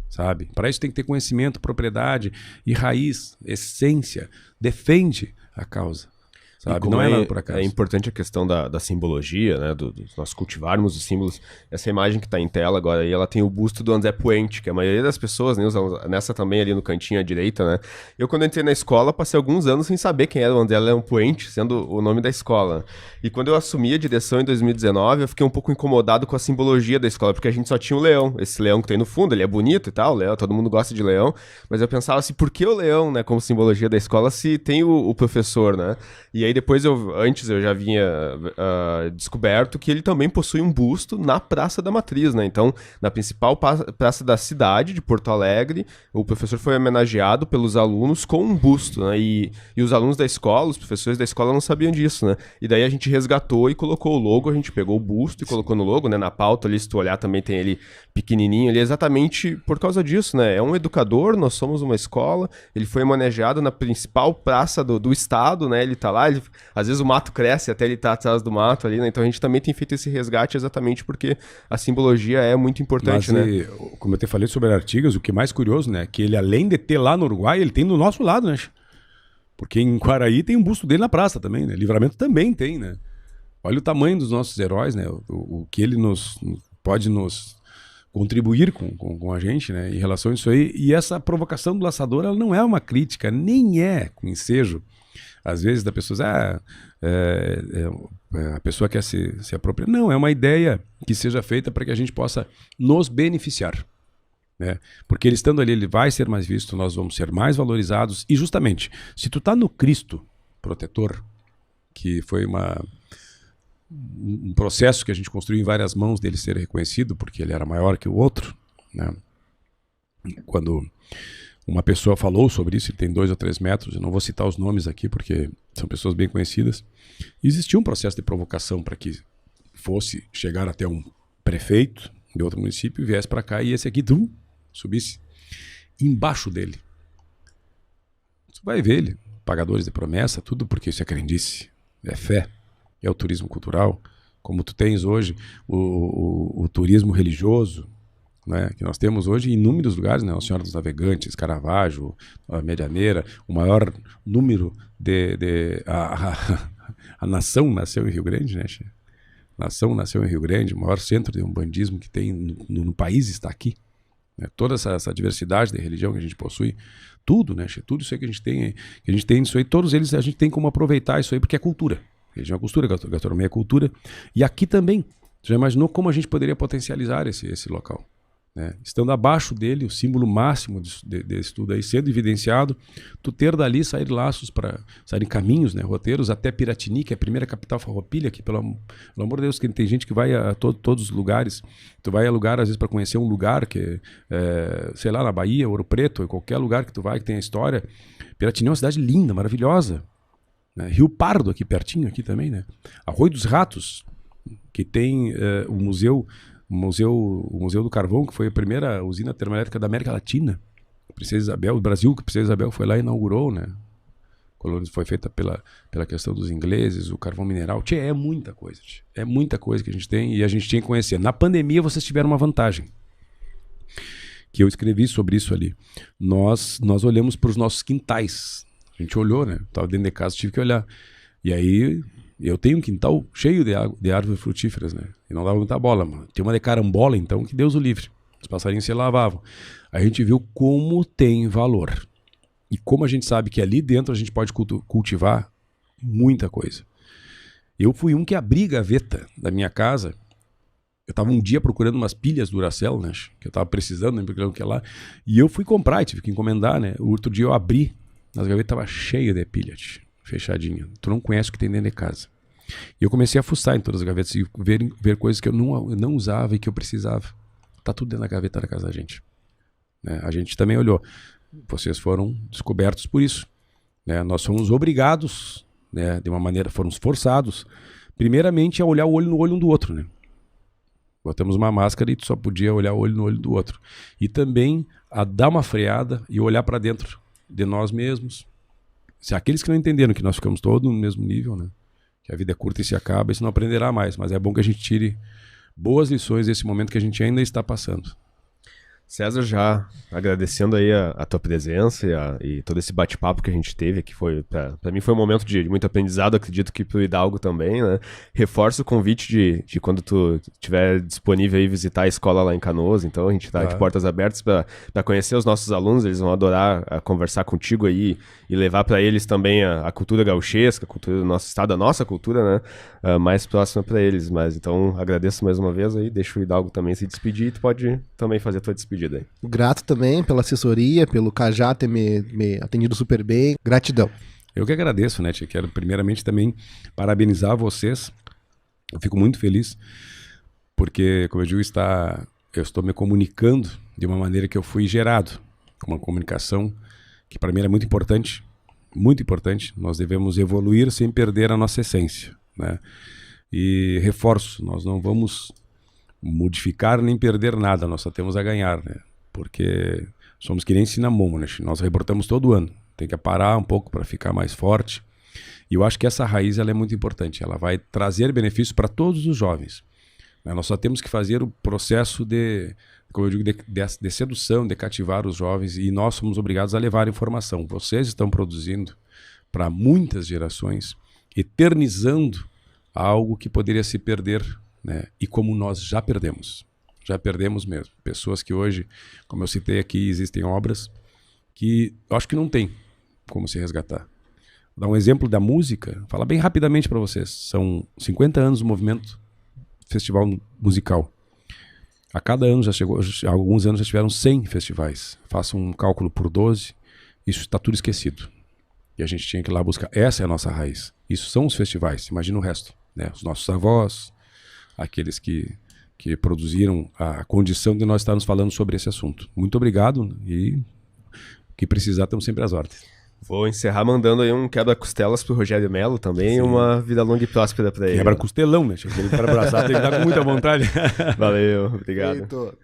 sabe? Para isso tem que ter conhecimento, propriedade e raiz, essência. Defende a causa. Sabe? Não é nada por acaso. É importante a questão da simbologia, né? Do nós cultivarmos os símbolos. Essa imagem que está em tela agora aí, ela tem o busto do André Puente, que a maioria das pessoas, né, nessa também ali no cantinho à direita, né? Eu, quando entrei na escola, passei alguns anos sem saber quem era o André Leão Puente, sendo o nome da escola. E quando eu assumi a direção em 2019, eu fiquei um pouco incomodado com a simbologia da escola, porque a gente só tinha o leão. Esse leão que tem no fundo, ele é bonito e tal, leão, todo mundo gosta de leão, mas eu pensava assim, por que o leão, né, como simbologia da escola, se tem o professor, né? E aí depois antes eu já vinha descoberto que ele também possui um busto na Praça da Matriz, né? Então, na principal praça da cidade de Porto Alegre, o professor foi homenageado pelos alunos com um busto, né? E os alunos da escola, os professores da escola não sabiam disso, né? E daí a gente resgatou e colocou o logo, a gente pegou o busto e colocou no logo, né? Na pauta ali, se tu olhar, também tem ele pequenininho ali, exatamente por causa disso, né? É um educador, nós somos uma escola, ele foi homenageado na principal praça do estado, né? Ele tá lá, às vezes o mato cresce até ele tá atrás do mato ali, né? Então a gente também tem feito esse resgate exatamente porque a simbologia é muito importante, né? Como eu te falei sobre Artigas, o que é mais curioso, né? Que ele, além de ter lá no Uruguai, ele tem do nosso lado, né? Porque em Quaraí tem um busto dele na praça também, né? Livramento também tem, né? Olha o tamanho dos nossos heróis, né? O que ele pode nos contribuir com a gente, né? Em relação a isso aí. E essa provocação do laçador, ela não é uma crítica, nem é com ensejo. Às vezes da pessoa, a pessoa quer se apropriar. Não, é uma ideia que seja feita para que a gente possa nos beneficiar, né? Porque ele estando ali, ele vai ser mais visto, nós vamos ser mais valorizados. E justamente, se tu tá no Cristo protetor, que foi um processo que a gente construiu em várias mãos dele ser reconhecido, porque ele era maior que o outro, né? Quando uma pessoa falou sobre isso, ele tem 2 ou 3 metros, eu não vou citar os nomes aqui porque são pessoas bem conhecidas. Existia um processo de provocação para que fosse chegar até um prefeito de outro município e viesse para cá e esse aqui subisse embaixo dele. Você vai ver ele, pagadores de promessa, tudo porque isso é crendice, é fé, é o turismo cultural, como tu tens hoje o turismo religioso, né, que nós temos hoje em inúmeros lugares, né? Nossa Senhora dos Navegantes, Caravaggio, a Medianeira, o maior número a nação nasceu em Rio Grande, né? A nação nasceu em Rio Grande, o maior centro de umbandismo que tem no país está aqui, né? Toda essa diversidade de religião que a gente possui, tudo, né? Tudo isso aí que a gente tem isso aí, todos eles a gente tem como aproveitar isso aí, porque é cultura. Religião é cultura, gastronomia é cultura. E aqui também, você já imaginou como a gente poderia potencializar esse local? Né? Estando abaixo dele, o símbolo máximo desse tudo aí, sendo evidenciado, tu ter dali sair laços saírem caminhos, né, roteiros até Piratini, que é a primeira capital farroupilha, que pelo amor de Deus, que tem gente que vai a todos os lugares, tu vai a lugar às vezes para conhecer um lugar que sei lá, na Bahia, Ouro Preto, em qualquer lugar que tu vai que tem a história. Piratini é uma cidade linda, maravilhosa, né? Rio Pardo aqui pertinho aqui também, né? Arroio dos Ratos, que tem o museu do Carvão, que foi a primeira usina termoelétrica da América Latina. Princesa Isabel, o Brasil, que a Princesa Isabel foi lá e inaugurou, né? A colônia foi feita pela questão dos ingleses, o carvão mineral. Tchê, é muita coisa, tchê. É muita coisa que a gente tem e a gente tinha que conhecer. Na pandemia, vocês tiveram uma vantagem, que eu escrevi sobre isso ali. Nós olhamos para os nossos quintais. A gente olhou, né? Estava dentro de casa, tive que olhar. E aí... Eu tenho um quintal cheio de árvores frutíferas, né? E não dava muita bola, mano. Tinha uma de carambola, então, que Deus o livre. Os passarinhos se lavavam. A gente viu como tem valor. E como a gente sabe que ali dentro a gente pode cultivar muita coisa. Eu fui um que abri gaveta da minha casa. Eu estava um dia procurando umas pilhas Duracell, né? Que eu estava precisando, né? Porque que lá. E eu fui comprar, tive que encomendar, né? O outro dia eu abri. As gavetas estavam cheias de pilhas, fechadinha. Tu não conhece o que tem dentro de casa. E eu comecei a fuçar em todas as gavetas e ver coisas que eu não usava e que eu precisava. Tá tudo dentro da gaveta da casa da gente. Né? A gente também olhou. Vocês foram descobertos por isso. Né? Nós fomos obrigados, né, de uma maneira, fomos forçados, primeiramente a olhar o olho no olho um do outro. Né? Botamos uma máscara e tu só podia olhar o olho no olho do outro. E também a dar uma freada e olhar para dentro de nós mesmos. Se aqueles que não entenderam que nós ficamos todos no mesmo nível, né? Que a vida é curta e se acaba, isso não aprenderá mais. Mas é bom que a gente tire boas lições desse momento que a gente ainda está passando. César, já agradecendo aí a tua presença e todo esse bate-papo que a gente teve, que foi, pra mim foi um momento de muito aprendizado, acredito que pro Hidalgo também, né? Reforço o convite de quando tu estiver disponível aí visitar a escola lá em Canoas, então a gente tá de portas abertas para conhecer os nossos alunos, eles vão adorar conversar contigo aí e levar para eles também a cultura gauchesca, a cultura do nosso estado, a nossa cultura, né? Mais próxima para eles, mas então agradeço mais uma vez aí, deixa o Hidalgo também se despedir e tu pode também fazer a tua despedida. Grato também pela assessoria, pelo Cajá ter me atendido super bem. Gratidão. Eu que agradeço, né, tia? Quero primeiramente também parabenizar vocês. Eu fico muito feliz porque, como eu digo, eu estou me comunicando de uma maneira que eu fui gerado. Uma comunicação que para mim era muito importante. Muito importante. Nós devemos evoluir sem perder a nossa essência, né? E reforço, nós não vamos modificar nem perder nada, nós só temos a ganhar, né? Porque somos que nem Cinnamon, né? Nós rebrotamos todo ano, tem que parar um pouco para ficar mais forte. E eu acho que essa raiz ela é muito importante, ela vai trazer benefícios para todos os jovens, né? Nós só temos que fazer o processo como eu digo, de sedução, de cativar os jovens, e nós somos obrigados a levar informação. Vocês estão produzindo para muitas gerações, eternizando algo que poderia se perder, né? E como nós já perdemos mesmo. Pessoas que hoje, como eu citei aqui, existem obras que eu acho que não tem como se resgatar. Vou dar um exemplo da música, falar bem rapidamente para vocês. São 50 anos do movimento festival musical. A cada ano alguns anos já tiveram 100 festivais. Façam um cálculo por 12, isso está tudo esquecido. E a gente tinha que ir lá buscar. Essa é a nossa raiz. Isso são os festivais, imagina o resto, né? Os nossos avós, aqueles que produziram a condição de nós estarmos falando sobre esse assunto. Muito obrigado e o que precisar, estamos sempre às ordens. Vou encerrar mandando aí um quebra-costelas pro Rogério Melo também. Sim. Uma vida longa e próspera para ele. Quebra-costelão, né? Chega ele para abraçar, tem que dar com muita vontade. Valeu, obrigado. Eita.